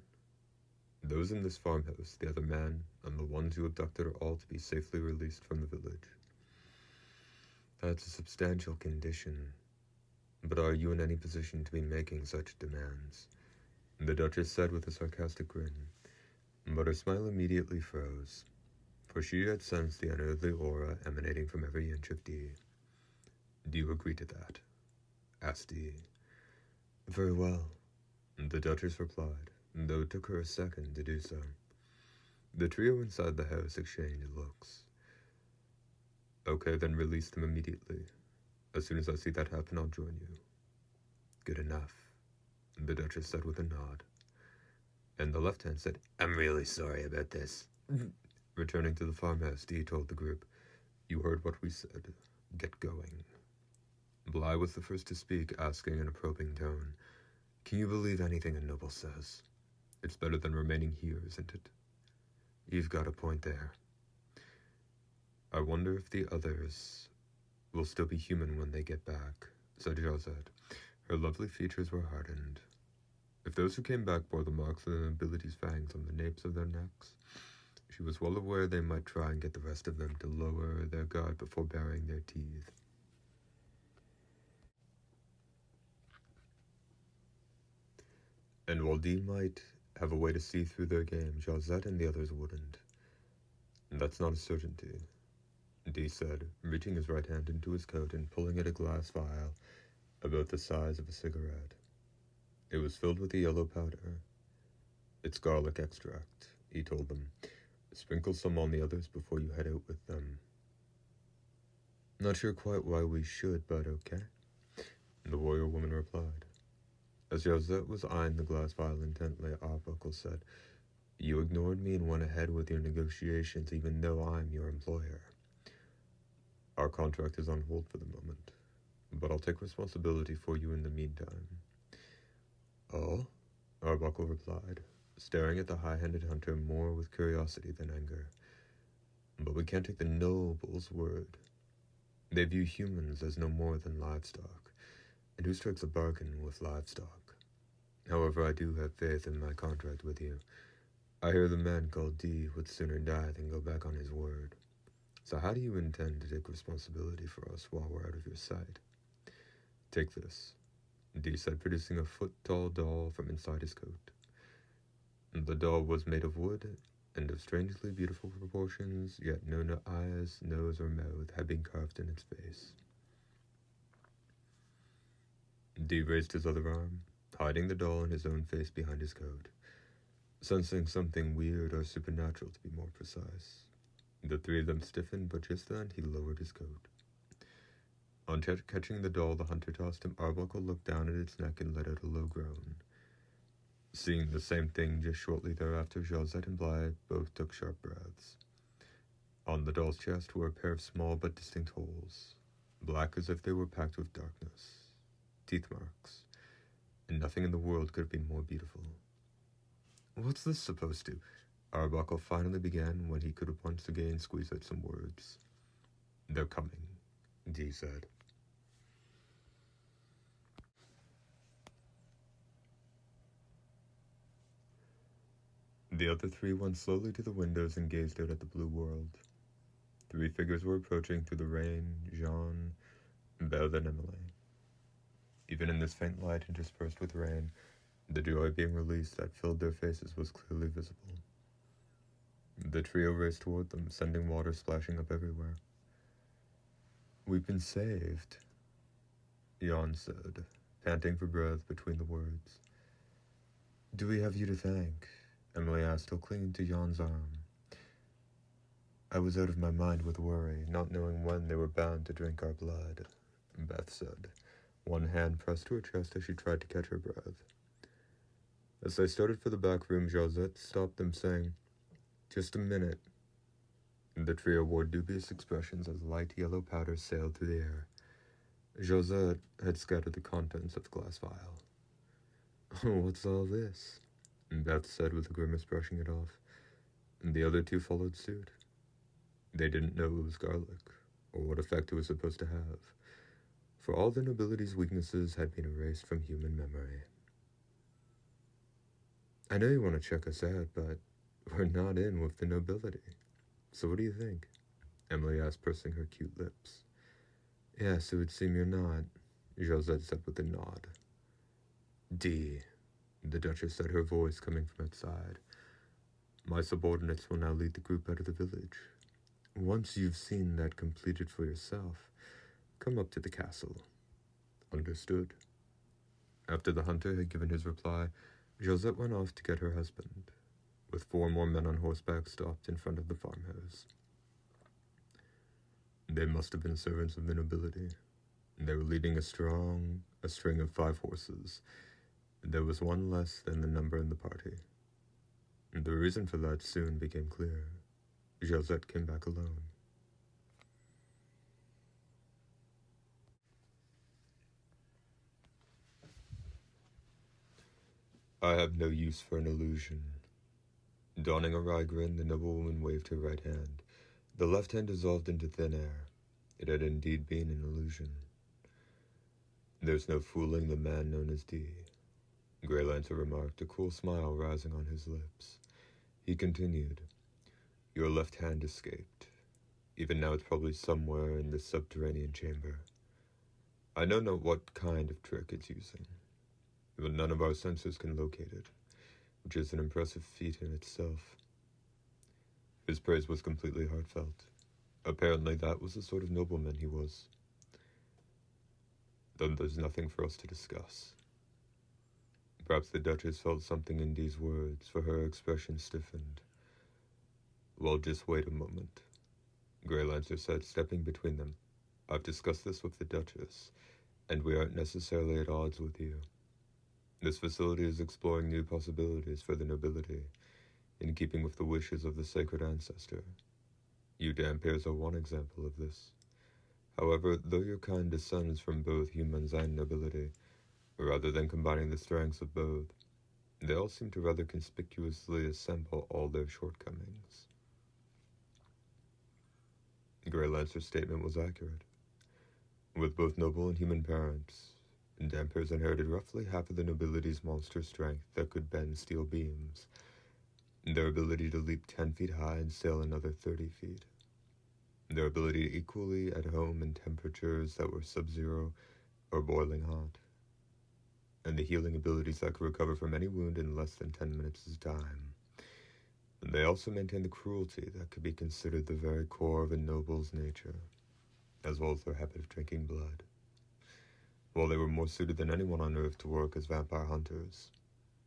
Those in this farmhouse, the other man, and the ones you abducted are all to be safely released from the village." "That's a substantial condition. But are you in any position to be making such demands?" the Duchess said with a sarcastic grin. But her smile immediately froze, for she had sensed the unearthly aura emanating from every inch of Dee. "Do you agree to that?" asked Dee. "Very well," the Duchess replied, though it took her a second to do so. The trio inside the house exchanged looks. "Okay, then release them immediately. As soon as I see that happen, I'll join you." "Good enough," the Duchess said with a nod. And the left hand said, "I'm really sorry about this." Returning to the farmhouse, Dee told the group, "You heard what we said. Get going." Bly was the first to speak, asking in a probing tone, "Can you believe anything a noble says? It's better than remaining here, isn't it?" "You've got a point there." "I wonder if the others will still be human when they get back," said Josette. Her lovely features were hardened. If those who came back bore the marks of the nobility's fangs on the napes of their necks, she was well aware they might try and get the rest of them to lower their guard before baring their teeth. And while Dee might have a way to see through their game, Josette and the others wouldn't. And that's not a certainty, Dee said, reaching his right hand into his coat and pulling at a glass vial about the size of a cigarette. It was filled with a yellow powder. "It's garlic extract," he told them. "Sprinkle some on the others before you head out with them." "Not sure quite why we should, but okay," the warrior woman replied. As Josette was eyeing the glass vial intently, Arbuckle said, "You ignored me and went ahead with your negotiations even though I'm your employer. Our contract is on hold for the moment, but I'll take responsibility for you in the meantime." "Oh?" Arbuckle replied, staring at the high-handed hunter more with curiosity than anger. "But we can't take the noble's word. They view humans as no more than livestock, and who strikes a bargain with livestock? However, I do have faith in my contract with you. I hear the man called D would sooner die than go back on his word. So how do you intend to take responsibility for us while we're out of your sight? Take this, D said, producing a foot-tall doll from inside his coat. The doll was made of wood and of strangely beautiful proportions, yet no eyes, nose, or mouth had been carved in its face. D raised his other arm, hiding the doll and his own face behind his coat, sensing something weird or supernatural, to be more precise. The three of them stiffened, but just then he lowered his coat. On catching the doll, the hunter tossed him. Arbuckle looked down at its neck and let out a low groan. Seeing the same thing just shortly thereafter, Josette and Bly both took sharp breaths. On the doll's chest were a pair of small but distinct holes, black as if they were packed with darkness, teeth marks, and nothing in the world could have been more beautiful. "What's this supposed to?" Arbuckle finally began when he could once again squeeze out some words. "They're coming," D said. The other three went slowly to the windows and gazed out at the blue world. Three figures were approaching through the rain: Jean, Belle, and Emily. Even in this faint light interspersed with rain, the joy being released that filled their faces was clearly visible. The trio raced toward them, sending water splashing up everywhere. "We've been saved," Jan said, panting for breath between the words. "Do we have you to thank?" Emily asked, still clinging to Jan's arm. "I was out of my mind with worry, not knowing when they were bound to drink our blood," Beth said, one hand pressed to her chest as she tried to catch her breath. As they started for the back room, Josette stopped them, saying, "Just a minute." The trio wore dubious expressions as light yellow powder sailed through the air. Josette had scattered the contents of the glass vial. "Oh, what's all this?" Beth said with a grimace, brushing it off. The other two followed suit. They didn't know it was garlic, or what effect it was supposed to have, for all the nobility's weaknesses had been erased from human memory. "I know you want to check us out, but we're not in with the nobility. So what do you think?" Emily asked, pursing her cute lips. "Yes, it would seem you're not," Josette said with a nod. "D," the Duchess said, her voice coming from outside. "My subordinates will now lead the group out of the village. Once you've seen that completed for yourself, come up to the castle." "Understood." After the hunter had given his reply, Josette went off to get her husband, with 4 more men on horseback stopped in front of the farmhouse. They must have been servants of the nobility. They were leading a string of 5 horses. There was one less than the number in the party. The reason for that soon became clear. Josette came back alone. "I have no use for an illusion." Donning a wry grin, the noblewoman waved her right hand. The left hand dissolved into thin air. It had indeed been an illusion. "There's no fooling the man known as D," Grey Lancer remarked, a cool smile rising on his lips. He continued, "Your left hand escaped. Even now it's probably somewhere in this subterranean chamber. I know not what kind of trick it's using, but none of our sensors can locate it, which is an impressive feat in itself." His praise was completely heartfelt. Apparently that was the sort of nobleman he was. "Then there's nothing for us to discuss." Perhaps the Duchess felt something in Dee's words, for her expression stiffened. "Well, just wait a moment," Grey Lancer said, stepping between them. "I've discussed this with the Duchess, and we aren't necessarily at odds with you. This facility is exploring new possibilities for the nobility, in keeping with the wishes of the sacred ancestor. You Dampiers are one example of this. However, though your kind descends from both humans and nobility, rather than combining the strengths of both, they all seem to rather conspicuously assemble all their shortcomings." Grey Lancer's statement was accurate. With both noble and human parents, Dampiers inherited roughly half of the nobility's monster strength that could bend steel beams. their ability to leap 10 feet high and sail another 30 feet, their ability to equally at home in temperatures that were sub-zero or boiling hot, and the healing abilities that could recover from any wound in less than 10 minutes' time. And they also maintain the cruelty that could be considered the very core of a noble's nature, as well as their habit of drinking blood. While they were more suited than anyone on Earth to work as vampire hunters,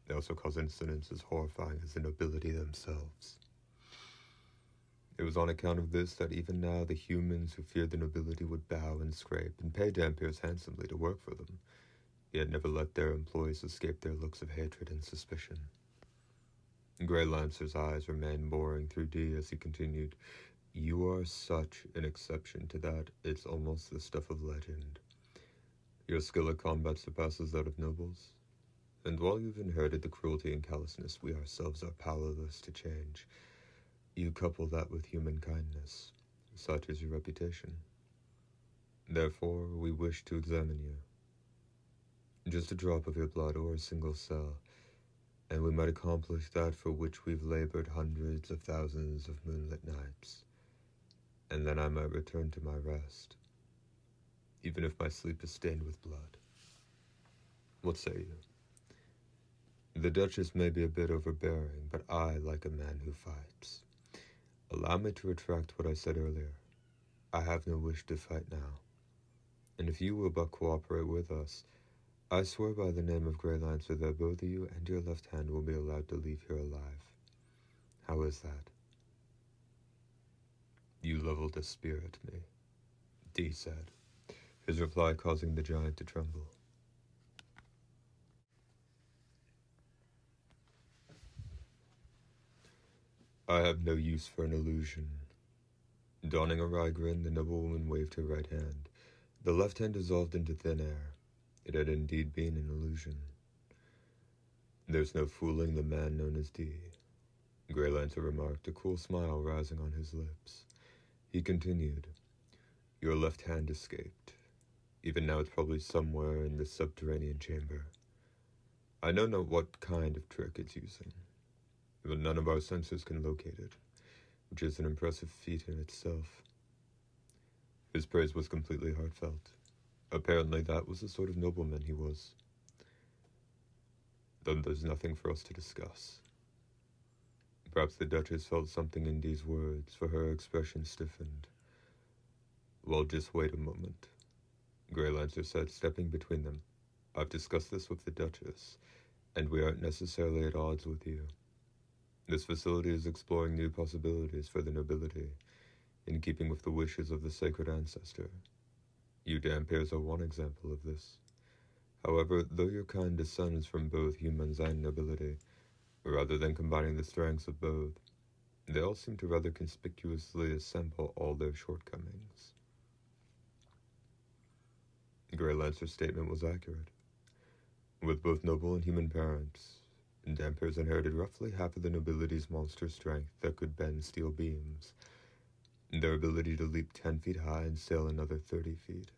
they also caused incidents as horrifying as the nobility themselves. It was on account of this that even now the humans who feared the nobility would bow and scrape and pay Dampiers handsomely to work for them, yet never let their employees escape their looks of hatred and suspicion. Grey Lancer's eyes remained boring through D as he continued, "You are such an exception to that, it's almost the stuff of legend. Your skill at combat surpasses that of nobles, and while you've inherited the cruelty and callousness we ourselves are powerless to change, you couple that with human kindness, such is your reputation. Therefore, we wish to examine you. Just a drop of your blood or a single cell, and we might accomplish that for which we've labored hundreds of thousands of moonlit nights, and then I might return to my rest, even if my sleep is stained with blood. What say you? The Duchess may be a bit overbearing, but I like a man who fights. Allow me to retract what I said earlier. I have no wish to fight now, and if you will but cooperate with us, I swear by the name of Grey Lancer that both you and your left hand will be allowed to leave here alive. How is that?" "You leveled a spear at me," D said, his reply causing the giant to tremble. "I have no use for an illusion." Donning a wry grin, the noblewoman waved her right hand. The left hand dissolved into thin air. It had indeed been an illusion. "There's no fooling the man known as D," Grey Lancer remarked, a cool smile rising on his lips. He continued, "Your left hand escaped. Even now it's probably somewhere in this subterranean chamber. I know not what kind of trick it's using, but none of our sensors can locate it, which is an impressive feat in itself." His praise was completely heartfelt. Apparently that was the sort of nobleman he was. "Then there's nothing for us to discuss." Perhaps the Duchess felt something in Dee's words, for her expression stiffened. "Well, just wait a moment," Grey Lancer said, stepping between them. "I've discussed this with the Duchess, and we aren't necessarily at odds with you. This facility is exploring new possibilities for the nobility, in keeping with the wishes of the sacred ancestor. You Dampiers are one example of this. However, though your kind descends from both humans and nobility, rather than combining the strengths of both, they all seem to rather conspicuously assemble all their shortcomings." Grey Lancer's statement was accurate. With both noble and human parents, Dampiers inherited roughly half of the nobility's monster strength that could bend steel beams, their ability to leap 10 feet high and sail another 30 feet,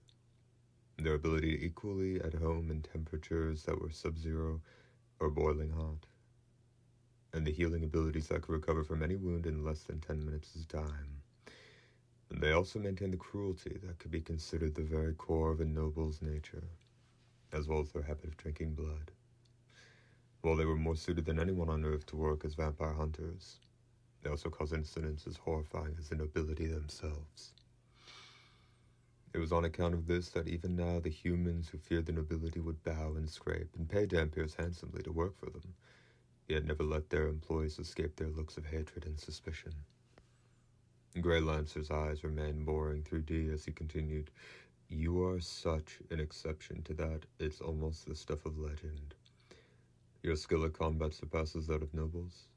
their ability to equally at home in temperatures that were sub-zero or boiling hot, and the healing abilities that could recover from any wound in less than 10 minutes' time. And they also maintain the cruelty that could be considered the very core of a noble's nature, as well as their habit of drinking blood. While they were more suited than anyone on Earth to work as vampire hunters, they also caused incidents as horrifying as the nobility themselves. It was on account of this that even now the humans who feared the nobility would bow and scrape and pay Dampiers handsomely to work for them, yet never let their employees escape their looks of hatred and suspicion. Grey Lancer's eyes remained boring through D as he continued, "You are such an exception to that, it's almost the stuff of legend. Your skill at combat surpasses that of nobles,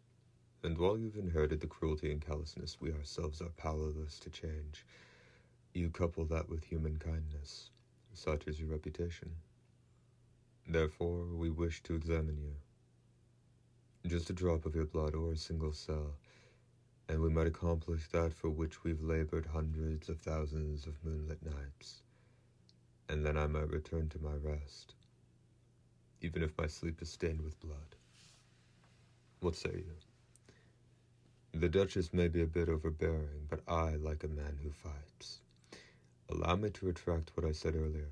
and while you've inherited the cruelty and callousness we ourselves are powerless to change, you couple that with human kindness, such is your reputation. Therefore, we wish to examine you. Just a drop of your blood or a single cell, and we might accomplish that for which we've labored hundreds of thousands of moonlit nights, and then I might return to my rest, even if my sleep is stained with blood. What say you?" The Duchess may be a bit overbearing, but I like a man who fights. Allow me to retract what I said earlier.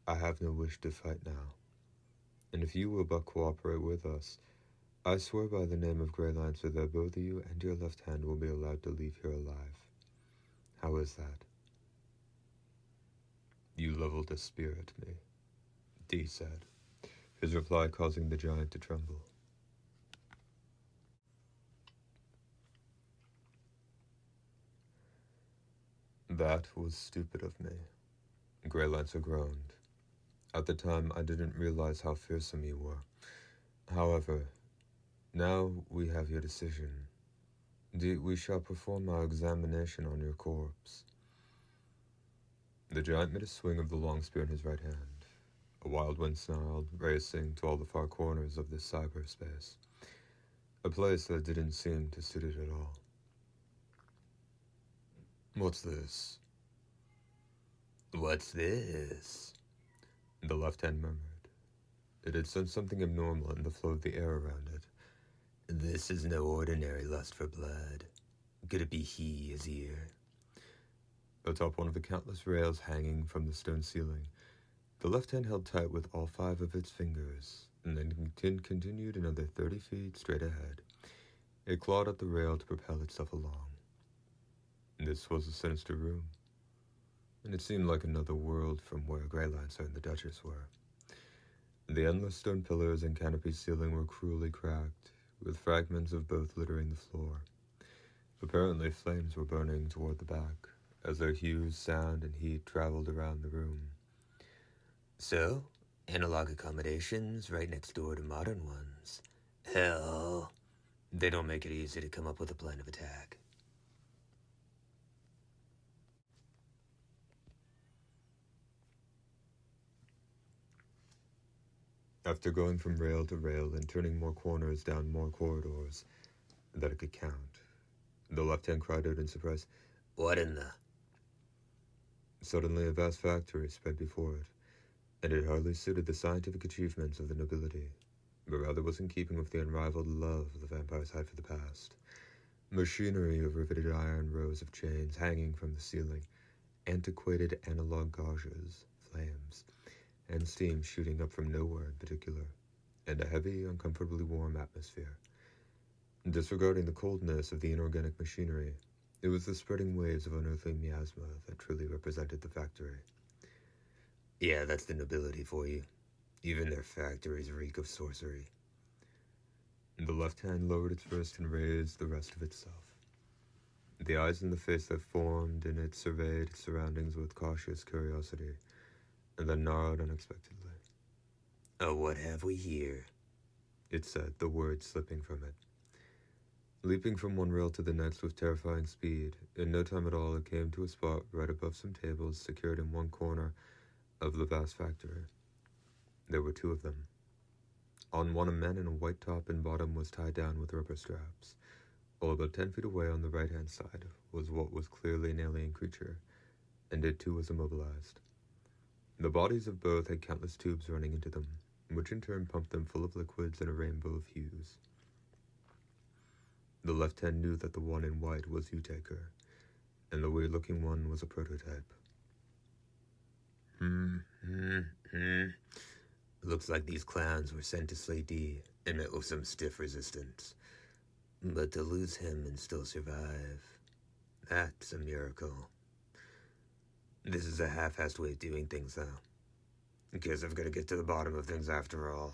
I have no wish to fight now. And if you will but cooperate with us, I swear by the name of Grey Lancer that both you and your left hand will be allowed to leave here alive. How is that? You leveled a spear at me, Dee said, his reply causing the giant to tremble. That was stupid of me, Grey Lancer groaned. At the time, I didn't realize how fearsome you were. However, now we have your decision. We shall perform our examination on your corpse. The giant made a swing of the long spear in his right hand. A wild wind snarled, racing to all the far corners of this cyberspace, a place that didn't seem to suit it at all. What's this? What's this? The left hand murmured. It had sensed something abnormal in the flow of the air around it. This is no ordinary lust for blood. Could it be he is here? Atop one of the countless rails hanging from the stone ceiling, the left hand held tight with all 5 of its fingers, and then continued another 30 feet straight ahead. It clawed at the rail to propel itself along. This was a sinister room, and it seemed like another world from where Grey Lancer and the Duchess were. The endless stone pillars and canopy ceiling were cruelly cracked, with fragments of both littering the floor. Apparently flames were burning toward the back, as their hues, sound, and heat traveled around the room. So, analog accommodations right next door to modern ones. Hell, they don't make it easy to come up with a plan of attack. After going from rail to rail and turning more corners down more corridors that it could count, the left hand cried out in surprise, What in the... Suddenly a vast factory spread before it, and it hardly suited the scientific achievements of the nobility, but rather was in keeping with the unrivaled love the vampires had for the past. Machinery of riveted iron, rows of chains hanging from the ceiling, antiquated analog gauges, flames, and steam shooting up from nowhere in particular, and a heavy, uncomfortably warm atmosphere. Disregarding the coldness of the inorganic machinery, it was the spreading waves of unearthly miasma that truly represented the factory. Yeah, that's the nobility for you. Even their factories reek of sorcery. The left hand lowered its wrist and raised the rest of itself. The eyes in the face that formed in it surveyed its surroundings with cautious curiosity, and then narrowed unexpectedly. Oh, what have we here? It said, the words slipping from it. Leaping from one rail to the next with terrifying speed, in no time at all it came to a spot right above some tables secured in one corner of the vast factory. There were 2 of them. On one, a man in a white top and bottom was tied down with rubber straps, while about 10 feet away on the right-hand side was what was clearly an alien creature, and it too was immobilized. The bodies of both had countless tubes running into them, which in turn pumped them full of liquids in a rainbow of hues. The left hand knew that the one in white was Utaker, and the weird-looking one was a prototype. Looks like these clowns were sent to slay D and met with some stiff resistance. But to lose him and still survive, that's a miracle. This is a half-assed way of doing things, though. Guess I've got to get to the bottom of things after all.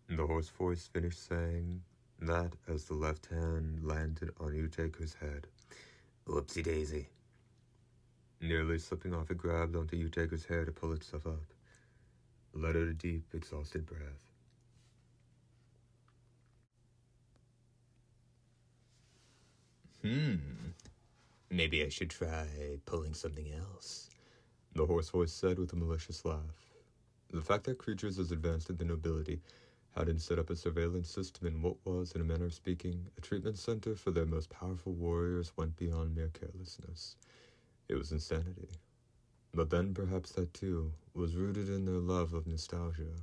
The hoarse voice finished saying that as the left hand landed on Utaker's head. Whoopsie-daisy. Nearly slipping off, it grabbed onto Utaker's hair to pull itself up. Let out a deep, exhausted breath. Maybe I should try pulling something else. The hoarse voice said with a malicious laugh. The fact that creatures as advanced as the nobility hadn't set up a surveillance system in what was, in a manner of speaking, a treatment center for their most powerful warriors went beyond mere carelessness. It was insanity. But then perhaps that too was rooted in their love of nostalgia.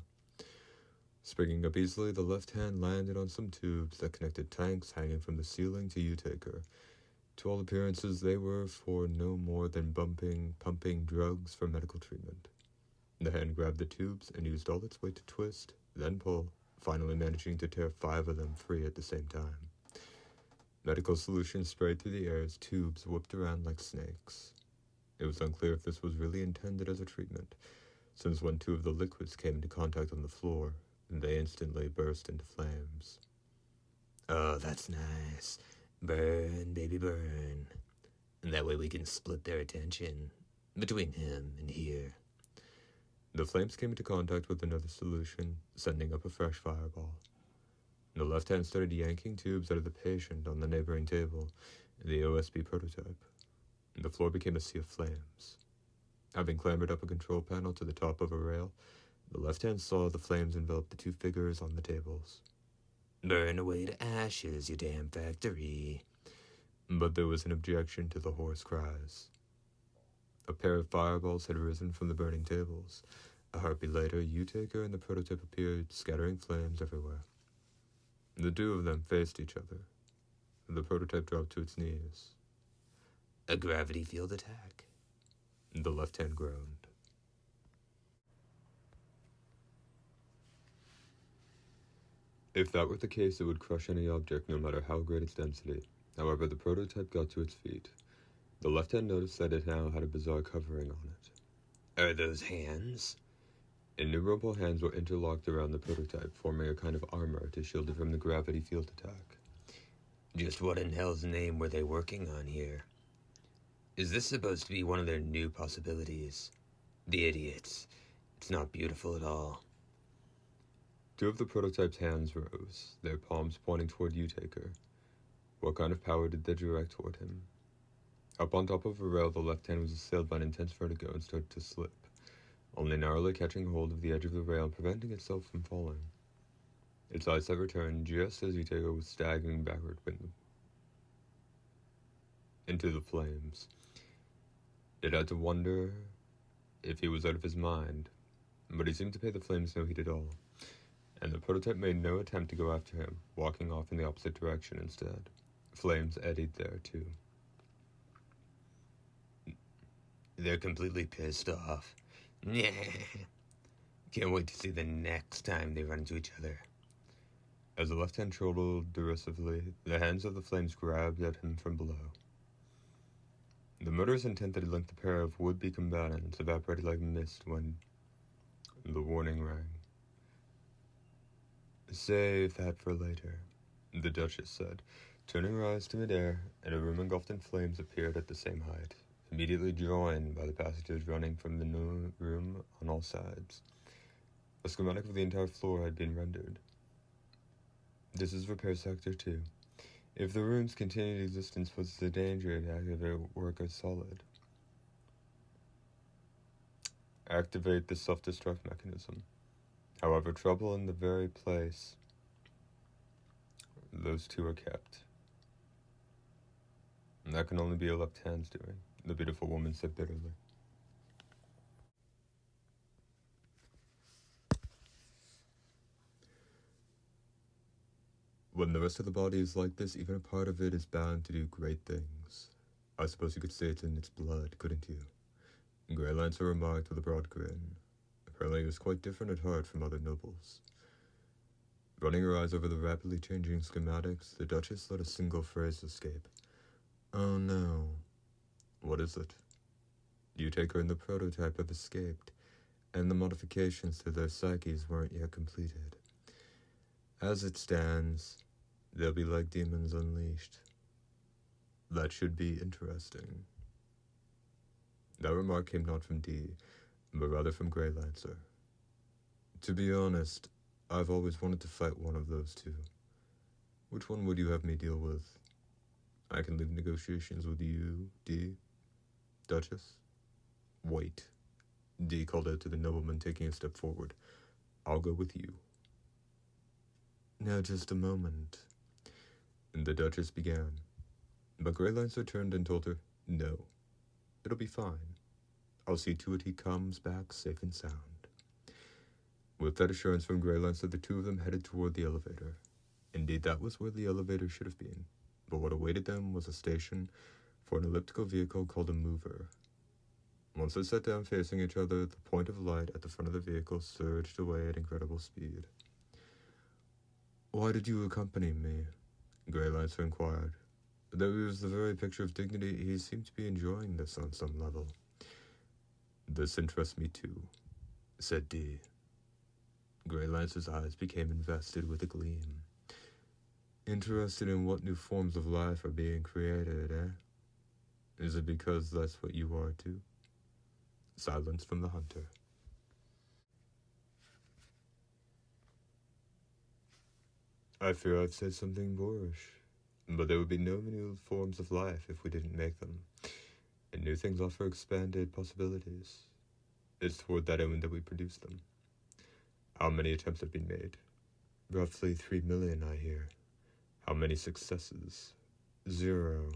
Springing up easily, the left hand landed on some tubes that connected tanks hanging from the ceiling to U-Taker. To all appearances, they were for no more than pumping drugs for medical treatment. The hand grabbed the tubes and used all its weight to twist, then pull, finally managing to tear 5 of them free at the same time. Medical solution sprayed through the air as tubes whipped around like snakes. It was unclear if this was really intended as a treatment, since when 2 of the liquids came into contact on the floor, they instantly burst into flames. Oh, that's nice. Burn, baby, burn. And that way we can split their attention between him and here. The flames came into contact with another solution, sending up a fresh fireball. The left hand started yanking tubes out of the patient on the neighboring table, the OSB prototype. The floor became a sea of flames. Having clambered up a control panel to the top of a rail, the left hand saw the flames envelop the 2 figures on the tables. Burn away to ashes, you damn factory. But there was an objection to the hoarse cries. A pair of fireballs had risen from the burning tables. A heartbeat later, U-Taker and the prototype appeared, scattering flames everywhere. The 2 of them faced each other. The prototype dropped to its knees. A gravity field attack. The left hand groaned. If that were the case, it would crush any object, no matter how great its density. However, the prototype got to its feet. The left hand noticed that it now had a bizarre covering on it. Are those hands? Innumerable hands were interlocked around the prototype, forming a kind of armor to shield it from the gravity field attack. Just what in hell's name were they working on here? Is this supposed to be one of their new possibilities? The idiots. It's not beautiful at all. 2 of the prototype's hands rose, their palms pointing toward U-Taker. What kind of power did they direct toward him? Up on top of a rail, the left hand was assailed by an intense vertigo and started to slip, only narrowly catching hold of the edge of the rail and preventing itself from falling. Its eyesight returned just as U-Taker was staggering backward into the flames. It had to wonder if he was out of his mind, but he seemed to pay the flames no heed at all, and the prototype made no attempt to go after him, walking off in the opposite direction instead. Flames eddied there, too. They're completely pissed off. Can't wait to see the next time they run into each other. As the left hand chortled derisively, the hands of the flames grabbed at him from below. The murderous intent that had linked the pair of would-be combatants evaporated like mist when the warning rang. "Save that for later," the Duchess said, turning her eyes to midair, and a room engulfed in flames appeared at the same height, immediately joined by the passengers running from the new room on all sides. A schematic of the entire floor had been rendered. "This is repair sector 2. If the room's continued existence puts the danger to activate worker solid. Activate the self-destruct mechanism. However, trouble in the very place those 2 are kept. And that can only be a left hand's doing," the beautiful woman said bitterly. When the rest of the body is like this, even a part of it is bound to do great things. I suppose you could say it's in its blood, couldn't you? Grey Lancer remarked with a broad grin. Apparently he was quite different at heart from other nobles. Running her eyes over the rapidly changing schematics, the Duchess let a single phrase escape. "Oh no." "What is it?" "U-Taker and the prototype have escaped, and the modifications to their psyches weren't yet completed. As it stands, they'll be like demons unleashed." "That should be interesting." That remark came not from Dee, but rather from Grey Lancer. "To be honest, I've always wanted to fight one of those 2. Which one would you have me deal with? I can leave negotiations with you, Dee." "Duchess?" "Wait." Dee called out to the nobleman, taking a step forward. "I'll go with you." "Now just a moment." And the Duchess began. But Grey Lancer turned and told her, "No. It'll be fine. I'll see to it he comes back safe and sound." With that assurance from Grey Lancer, the two of them headed toward the elevator. Indeed, that was where the elevator should have been, but what awaited them was a station for an elliptical vehicle called a mover. Once they sat down facing each other, the point of light at the front of the vehicle surged away at incredible speed. "Why did you accompany me?" Grey Lancer inquired. Though he was the very picture of dignity, he seemed to be enjoying this on some level. "This interests me too," said Dee. Grey Lancer's eyes became invested with a gleam. "Interested in what new forms of life are being created, eh? Is it because that's what you are too?" Silence from the hunter. "I fear I've said something boorish, but there would be no new forms of life if we didn't make them, and new things offer expanded possibilities. It's toward that end that we produce them. How many attempts have been made? Roughly 3 million, I hear. How many successes? 0.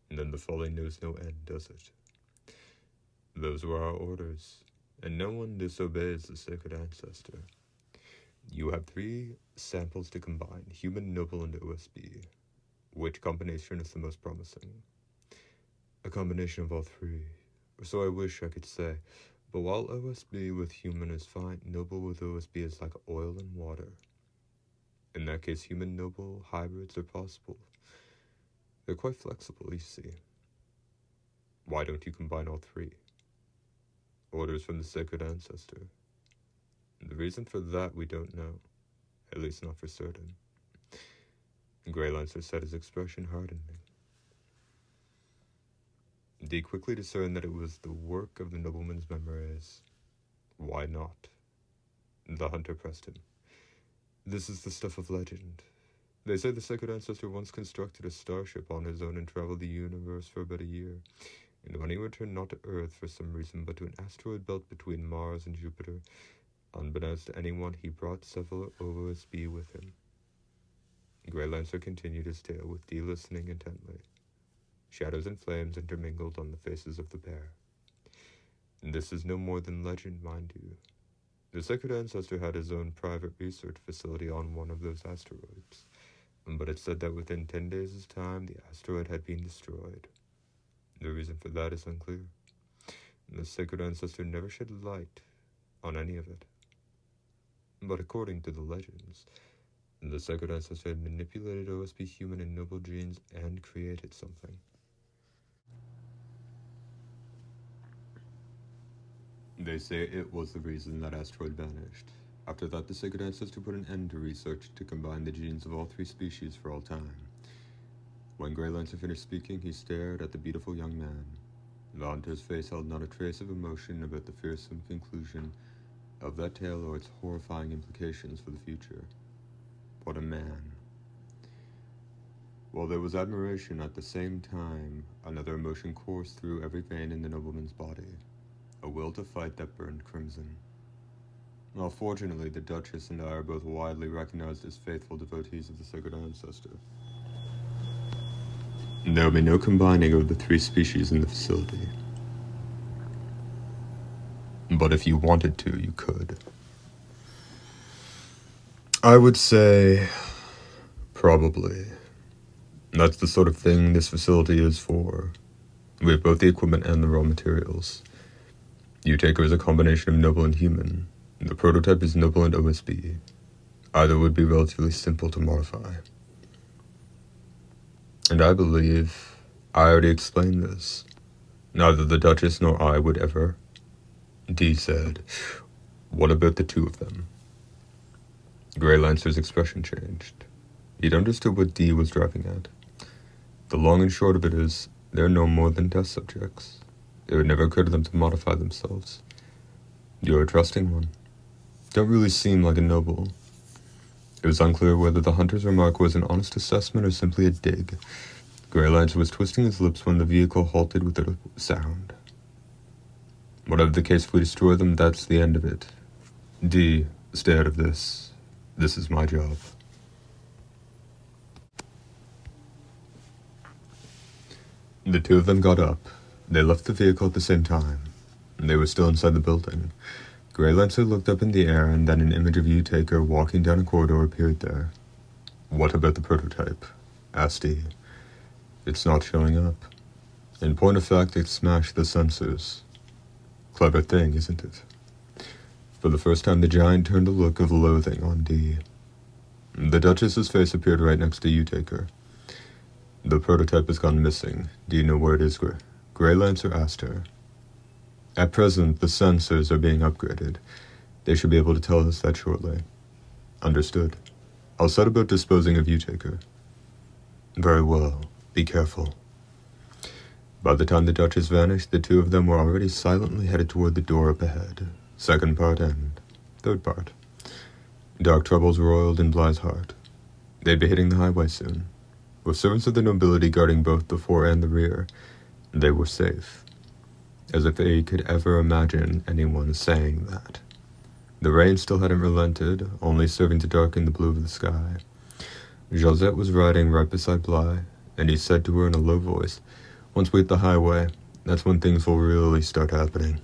And then the folly knows no end, does it? Those were our orders, and no one disobeys the sacred ancestor. You have 3 samples to combine, human, noble, and OSB. Which combination is the most promising?" "A combination of all 3, or so I wish I could say. But while OSB with human is fine, noble with OSB is like oil and water. In that case, human-noble hybrids are possible. They're quite flexible, you see. Why don't you combine all 3? Orders from the sacred ancestor. The reason for that we don't know, at least not for certain." Grey Lancer said, his expression hardening. Dee quickly discerned that it was the work of the nobleman's memories. "Why not?" The hunter pressed him. "This is the stuff of legend. They say the sacred ancestor once constructed a starship on his own and traveled the universe for about a year, and when he returned not to Earth for some reason, but to an asteroid belt between Mars and Jupiter, unbeknownst to anyone, he brought several OSB with him." Grey Lancer continued his tale, with Dee listening intently. Shadows and flames intermingled on the faces of the pair. "This is no more than legend, mind you. The sacred ancestor had his own private research facility on one of those asteroids, but it said that within 10 days' time the asteroid had been destroyed. The reason for that is unclear. The sacred ancestor never shed light on any of it. But according to the legends, the sacred ancestor had manipulated OSB human and noble genes and created something. They say it was the reason that asteroid vanished. After that, the sacred ancestor put an end to research to combine the genes of all 3 species for all time. When Grey Lancer finished speaking, he stared at the beautiful young man. The hunter's face held not a trace of emotion about the fearsome conclusion of that tale or its horrifying implications for the future. What a man. While there was admiration, at the same time, another emotion coursed through every vein in the nobleman's body. A will to fight that burned crimson. Well, fortunately, the Duchess and I are both widely recognized as faithful devotees of the sacred ancestor. There will be no combining of the 3 species in the facility. But if you wanted to, you could. I would say, probably. That's the sort of thing this facility is for. We have both the equipment and the raw materials. You take her as a combination of noble and human. The prototype is noble and OSB. Either would be relatively simple to modify. And I believe I already explained this. Neither the Duchess nor I would ever. Dee said, "What about the 2 of them?" Grey Lancer's expression changed. He'd understood what Dee was driving at. The long and short of it is, they're no more than test subjects. It would never occur to them to modify themselves. You're a trusting one. Don't really seem like a noble. It was unclear whether the hunter's remark was an honest assessment or simply a dig. Grey Lancer was twisting his lips when the vehicle halted without a sound. Whatever the case, if we destroy them, that's the end of it. Dee, stay out of this. This is my job. The 2 of them got up. They left the vehicle at the same time. They were still inside the building. Grey Lancer looked up in the air, and then an image of U-Taker walking down a corridor appeared there. "What about the prototype?" asked he. "It's not showing up. In point of fact, it smashed the sensors. Clever thing, isn't it?" For the first time, the giant turned a look of loathing on D. The Duchess's face appeared right next to U-Taker. "The prototype has gone missing. Do you know where it is, Grey Lancer asked her. "At present, the sensors are being upgraded. They should be able to tell us that shortly." "Understood. I'll set about disposing of U-Taker." "Very well. Be careful." By the time the Duchess vanished, the two of them were already silently headed toward the door up ahead. Second part and third part. Dark troubles roiled in Bly's heart. They'd be hitting the highway soon. With servants of the nobility guarding both the fore and the rear, they were safe. As if they could ever imagine anyone saying that. The rain still hadn't relented, only serving to darken the blue of the sky. Josette was riding right beside Bly, and he said to her in a low voice, "Once we hit the highway, that's when things will really start happening."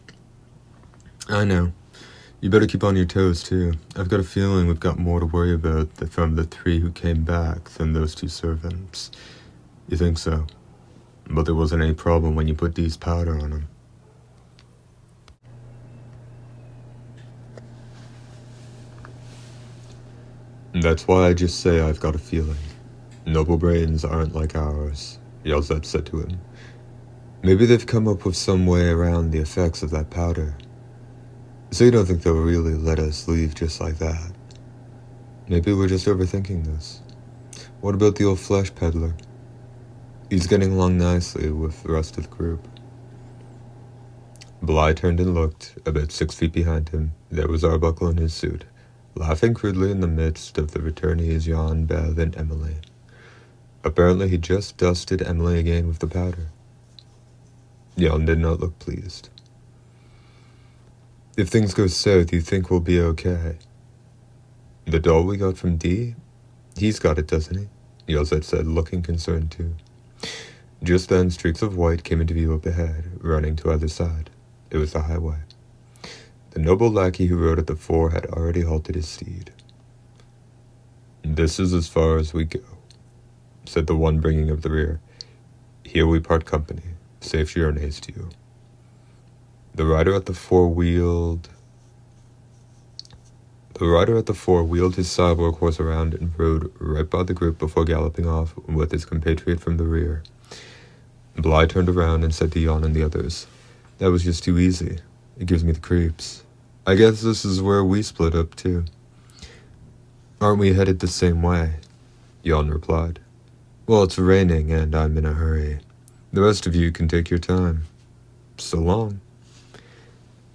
"I know. You better keep on your toes, too. I've got a feeling we've got more to worry about from the three who came back than those two servants." "You think so? But there wasn't any problem when you put D's powder on him." "That's why I just say I've got a feeling. Noble brains aren't like ours," Yelzeb said to him. "Maybe they've come up with some way around the effects of that powder. So you don't think they'll really let us leave just like that? Maybe we're just overthinking this. What about the old flesh peddler? He's getting along nicely with the rest of the group." Bly turned and looked. About 6 feet behind him, there was Arbuckle in his suit, laughing crudely in the midst of the returnees Jan, Bev, and Emily. Apparently he just dusted Emily again with the powder. Jan did not look pleased. "If things go south, you think we'll be okay?" "The doll we got from D? He's got it, doesn't he?" Yozet said, looking concerned too. Just then, streaks of white came into view up ahead, running to either side. It was the highway. The noble lackey who rode at the fore had already halted his steed. "This is as far as we go," said the one bringing up the rear. "Here we part company. Safe journeys to you." The rider at the fore wheeled his cyborg horse around and rode right by the group before galloping off with his compatriot from the rear. Bly turned around and said to Jan and the others, "That was just too easy. It gives me the creeps. I guess this is where we split up, too." "Aren't we headed the same way?" Jan replied. "Well, it's raining and I'm in a hurry. The rest of you can take your time. So long."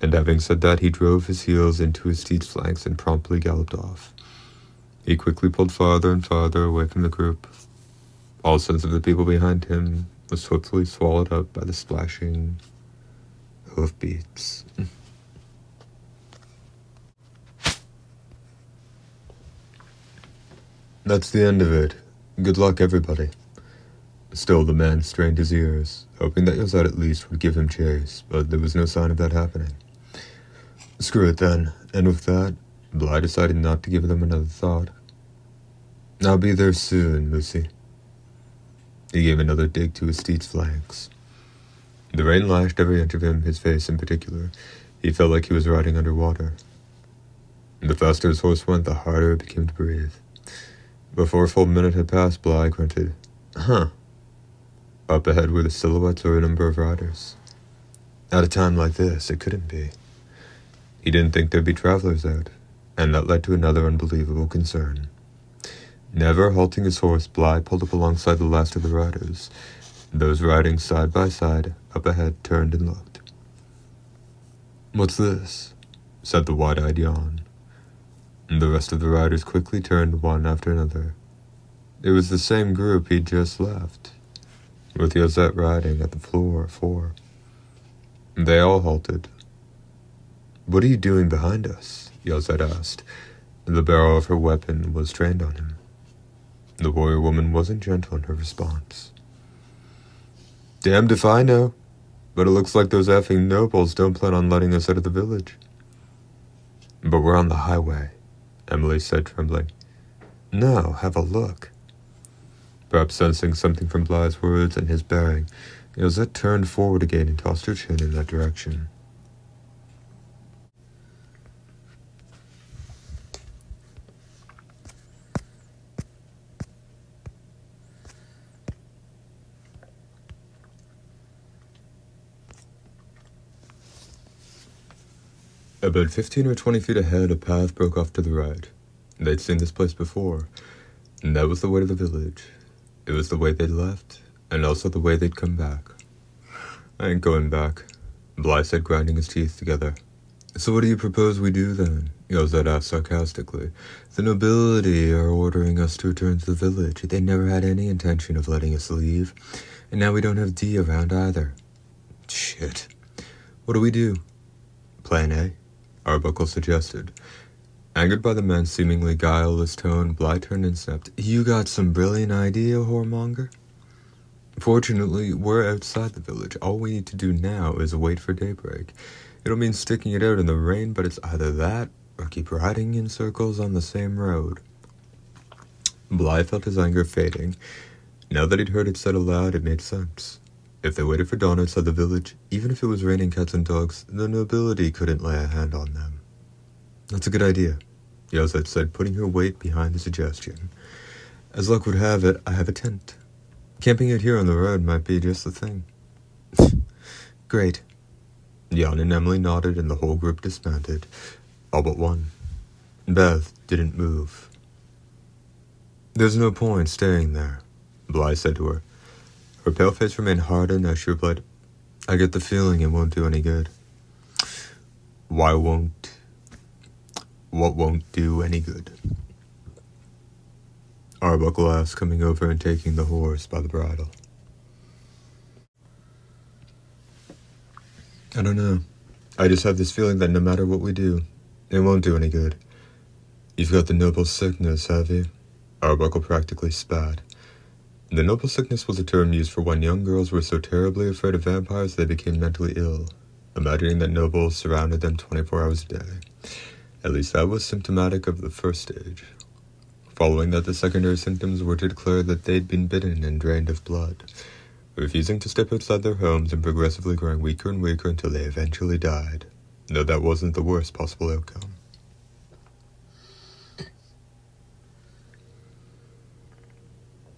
And having said that, he drove his heels into his steed's flanks and promptly galloped off. He quickly pulled farther and farther away from the group. All sense of the people behind him was swiftly swallowed up by the splashing hoofbeats. That's the end of it. Good luck, everybody. Still, the man strained his ears, hoping that Yozet at least would give him chase, but there was no sign of that happening. Screw it then, and with that, Bly decided not to give them another thought. "I'll be there soon, Lucy." He gave another dig to his steed's flanks. The rain lashed every inch of him, his face in particular. He felt like he was riding underwater. The faster his horse went, the harder it became to breathe. Before a full minute had passed, Bly grunted, "Huh." Up ahead were the silhouettes of a number of riders. At a time like this, it couldn't be. He didn't think there'd be travelers out, and that led to another unbelievable concern. Never halting his horse, Bly pulled up alongside the last of the riders. Those riding side by side, up ahead, turned and looked. "What's this?" said the wide-eyed Jan. The rest of the riders quickly turned one after another. It was the same group he'd just left, with Yozet riding at the floor fore. They all halted. "What are you doing behind us?" Yozet asked. The barrel of her weapon was trained on him. The warrior woman wasn't gentle in her response. "Damned if I know, but it looks like those effing nobles don't plan on letting us out of the village." But we're on the highway, Emily said, trembling. No, have a look. Perhaps sensing something from Bly's words and his bearing, Yosette turned forward again and tossed her chin in that direction. About 15 or 20 feet ahead, a path broke off to the right. They'd seen this place before, and that was the way to the village. It was the way they'd left, and also the way they'd come back. I ain't going back, Bly said, grinding his teeth together. So what do you propose we do then? Yosette asked sarcastically. The nobility are ordering us to return to the village. They never had any intention of letting us leave, and now we don't have Dee around either. Shit. What do we do? Plan A? Arbuckle suggested. Angered by the man's seemingly guileless tone, Bly turned and snapped, You got some brilliant idea, whoremonger? Fortunately, we're outside the village. All we need to do now is wait for daybreak. It'll mean sticking it out in the rain, but it's either that or keep riding in circles on the same road. Bly felt his anger fading. Now that he'd heard it said aloud, it made sense. If they waited for dawn outside the village, even if it was raining cats and dogs, the nobility couldn't lay a hand on them. That's a good idea, Yosette said, putting her weight behind the suggestion. As luck would have it, I have a tent. Camping out here on the road might be just the thing. Great. Jan and Emily nodded and the whole group dismounted, all but one. Beth didn't move. There's no point staying there, Bly said to her. Her pale face remained hardened as she replied, I get the feeling it won't do any good. What won't do any good? Arbuckle asked, coming over and taking the horse by the bridle. I don't know. I just have this feeling that no matter what we do, it won't do any good. You've got the noble sickness, have you? Arbuckle practically spat. The noble sickness was a term used for when young girls were so terribly afraid of vampires they became mentally ill, imagining that nobles surrounded them 24 hours a day. At least that was symptomatic of the first stage. Following that, the secondary symptoms were to declare that they'd been bitten and drained of blood, refusing to step outside their homes and progressively growing weaker and weaker until they eventually died, though that wasn't the worst possible outcome.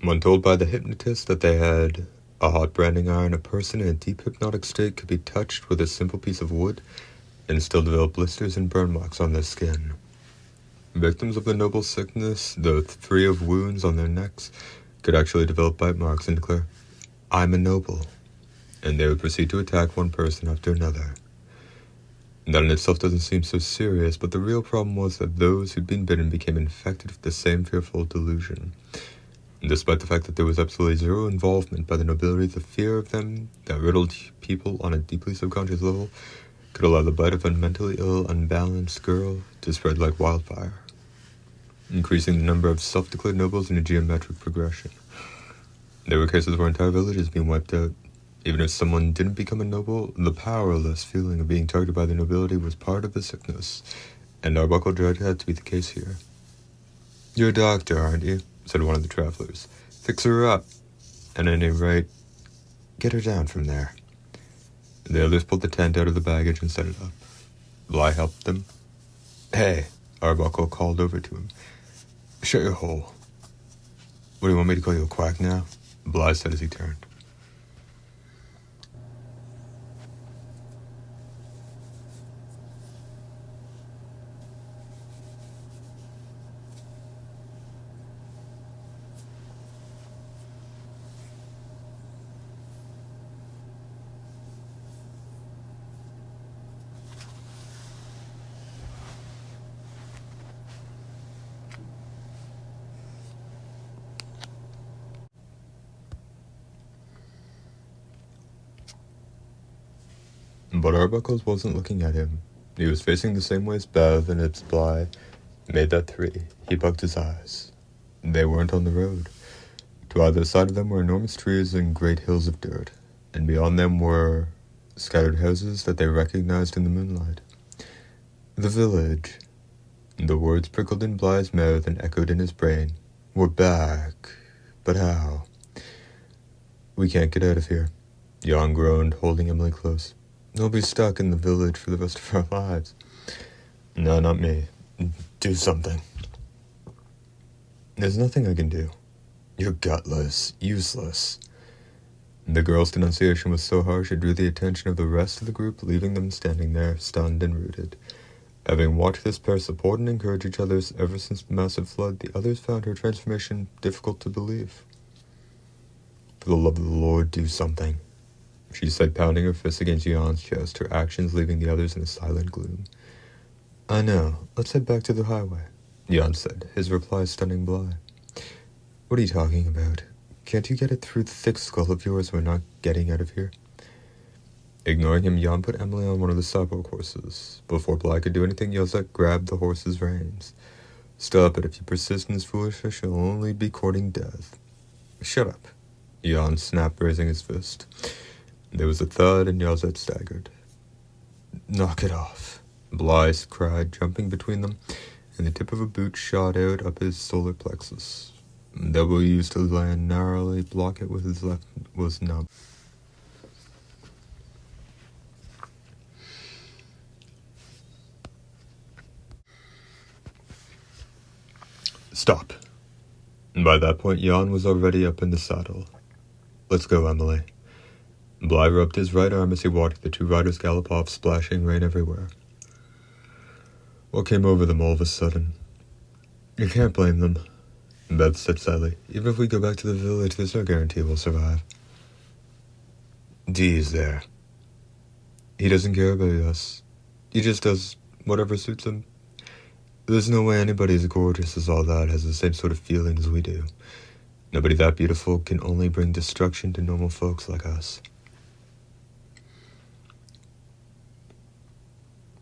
When told by the hypnotist that they had a hot branding iron, a person in a deep hypnotic state could be touched with a simple piece of wood and still develop blisters and burn marks on their skin. Victims of the noble sickness, though free of wounds on their necks, could actually develop bite marks and declare, I'm a noble, and they would proceed to attack one person after another. That in itself doesn't seem so serious, but the real problem was that those who'd been bitten became infected with the same fearful delusion. And despite the fact that there was absolutely zero involvement by the nobility, the fear of them that riddled people on a deeply subconscious level could allow the bite of a mentally ill, unbalanced girl to spread like wildfire, increasing the number of self-declared nobles in a geometric progression. There were cases where entire villages being wiped out. Even if someone didn't become a noble, the powerless feeling of being targeted by the nobility was part of the sickness, and Arbuckle judged that to be the case here. You're a doctor, aren't you? Said one of the travelers. Fix her up. At any rate, get her down from there. The others pulled the tent out of the baggage and set it up. Bly helped them. Hey, Arbuckle called over to him. Shut your hole. What do you want me to call you, a quack now? Bly said as he turned. But Arbuckle wasn't looking at him. He was facing the same way as Bev, and as Bly made that 3. He bugged his eyes. They weren't on the road. To either side of them were enormous trees and great hills of dirt, and beyond them were scattered houses that they recognized in the moonlight. The village, The words prickled in Bly's mouth and echoed in his brain. We're back. But how? We can't get out of here. Jan groaned, holding Emily close. We'll be stuck in the village for the rest of our lives. No, not me. Do something. There's nothing I can do. You're gutless, useless. The girl's denunciation was so harsh it drew the attention of the rest of the group, leaving them standing there, stunned and rooted. Having watched this pair support and encourage each other ever since the massive flood, the others found her transformation difficult to believe. For the love of the Lord, do something, she said, pounding her fist against Jan's chest, her actions leaving the others in a silent gloom. I know. Let's head back to the highway, Jan said, his reply stunning Bly. What are you talking about? Can't you get it through the thick skull of yours? We're not getting out of here. Ignoring him, Jan put Emily on one of the cyborg horses. Before Bly could do anything, Yozet grabbed the horse's reins. Stop it. If you persist in this foolishness, you'll only be courting death. Shut up, Jan snapped, raising his fist. There was a thud, and Yozet staggered. Knock it off, Bly cried, jumping between them, and the tip of a boot shot out up his solar plexus. That we used to land narrowly, block it with his left was numb. Stop. And by that point, Jan was already up in the saddle. Let's go, Emily. Bly rubbed his right arm as he watched the two riders gallop off, splashing rain everywhere. What came over them all of a sudden? You can't blame them, Beth said sadly. Even if we go back to the village, there's no guarantee we'll survive. Dee is there. He doesn't care about us. He just does whatever suits him. There's no way anybody as gorgeous as all that has the same sort of feelings we do. Nobody that beautiful can only bring destruction to normal folks like us.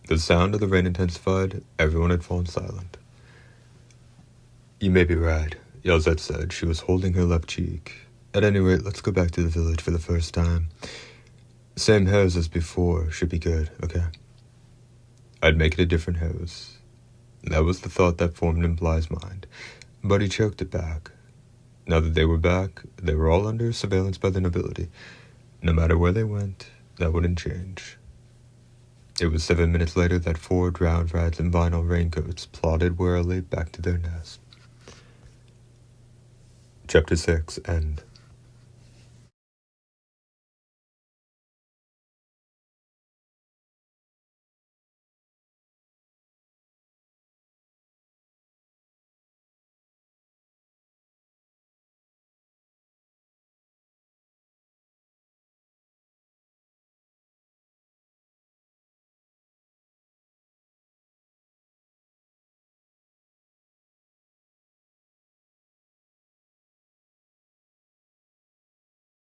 The sound of the rain intensified. Everyone had fallen silent. You may be right, Yozet said. She was holding her left cheek. At any rate, let's go back to the village for the first time. Same house as before should be good, okay? I'd make it a different house. That was the thought that formed in Bly's mind, but he choked it back. Now that they were back, they were all under surveillance by the nobility. No matter where they went, that wouldn't change. It was 7 minutes later that 4 drowned rats in vinyl raincoats plodded wearily back to their nest. Chapter 6, End.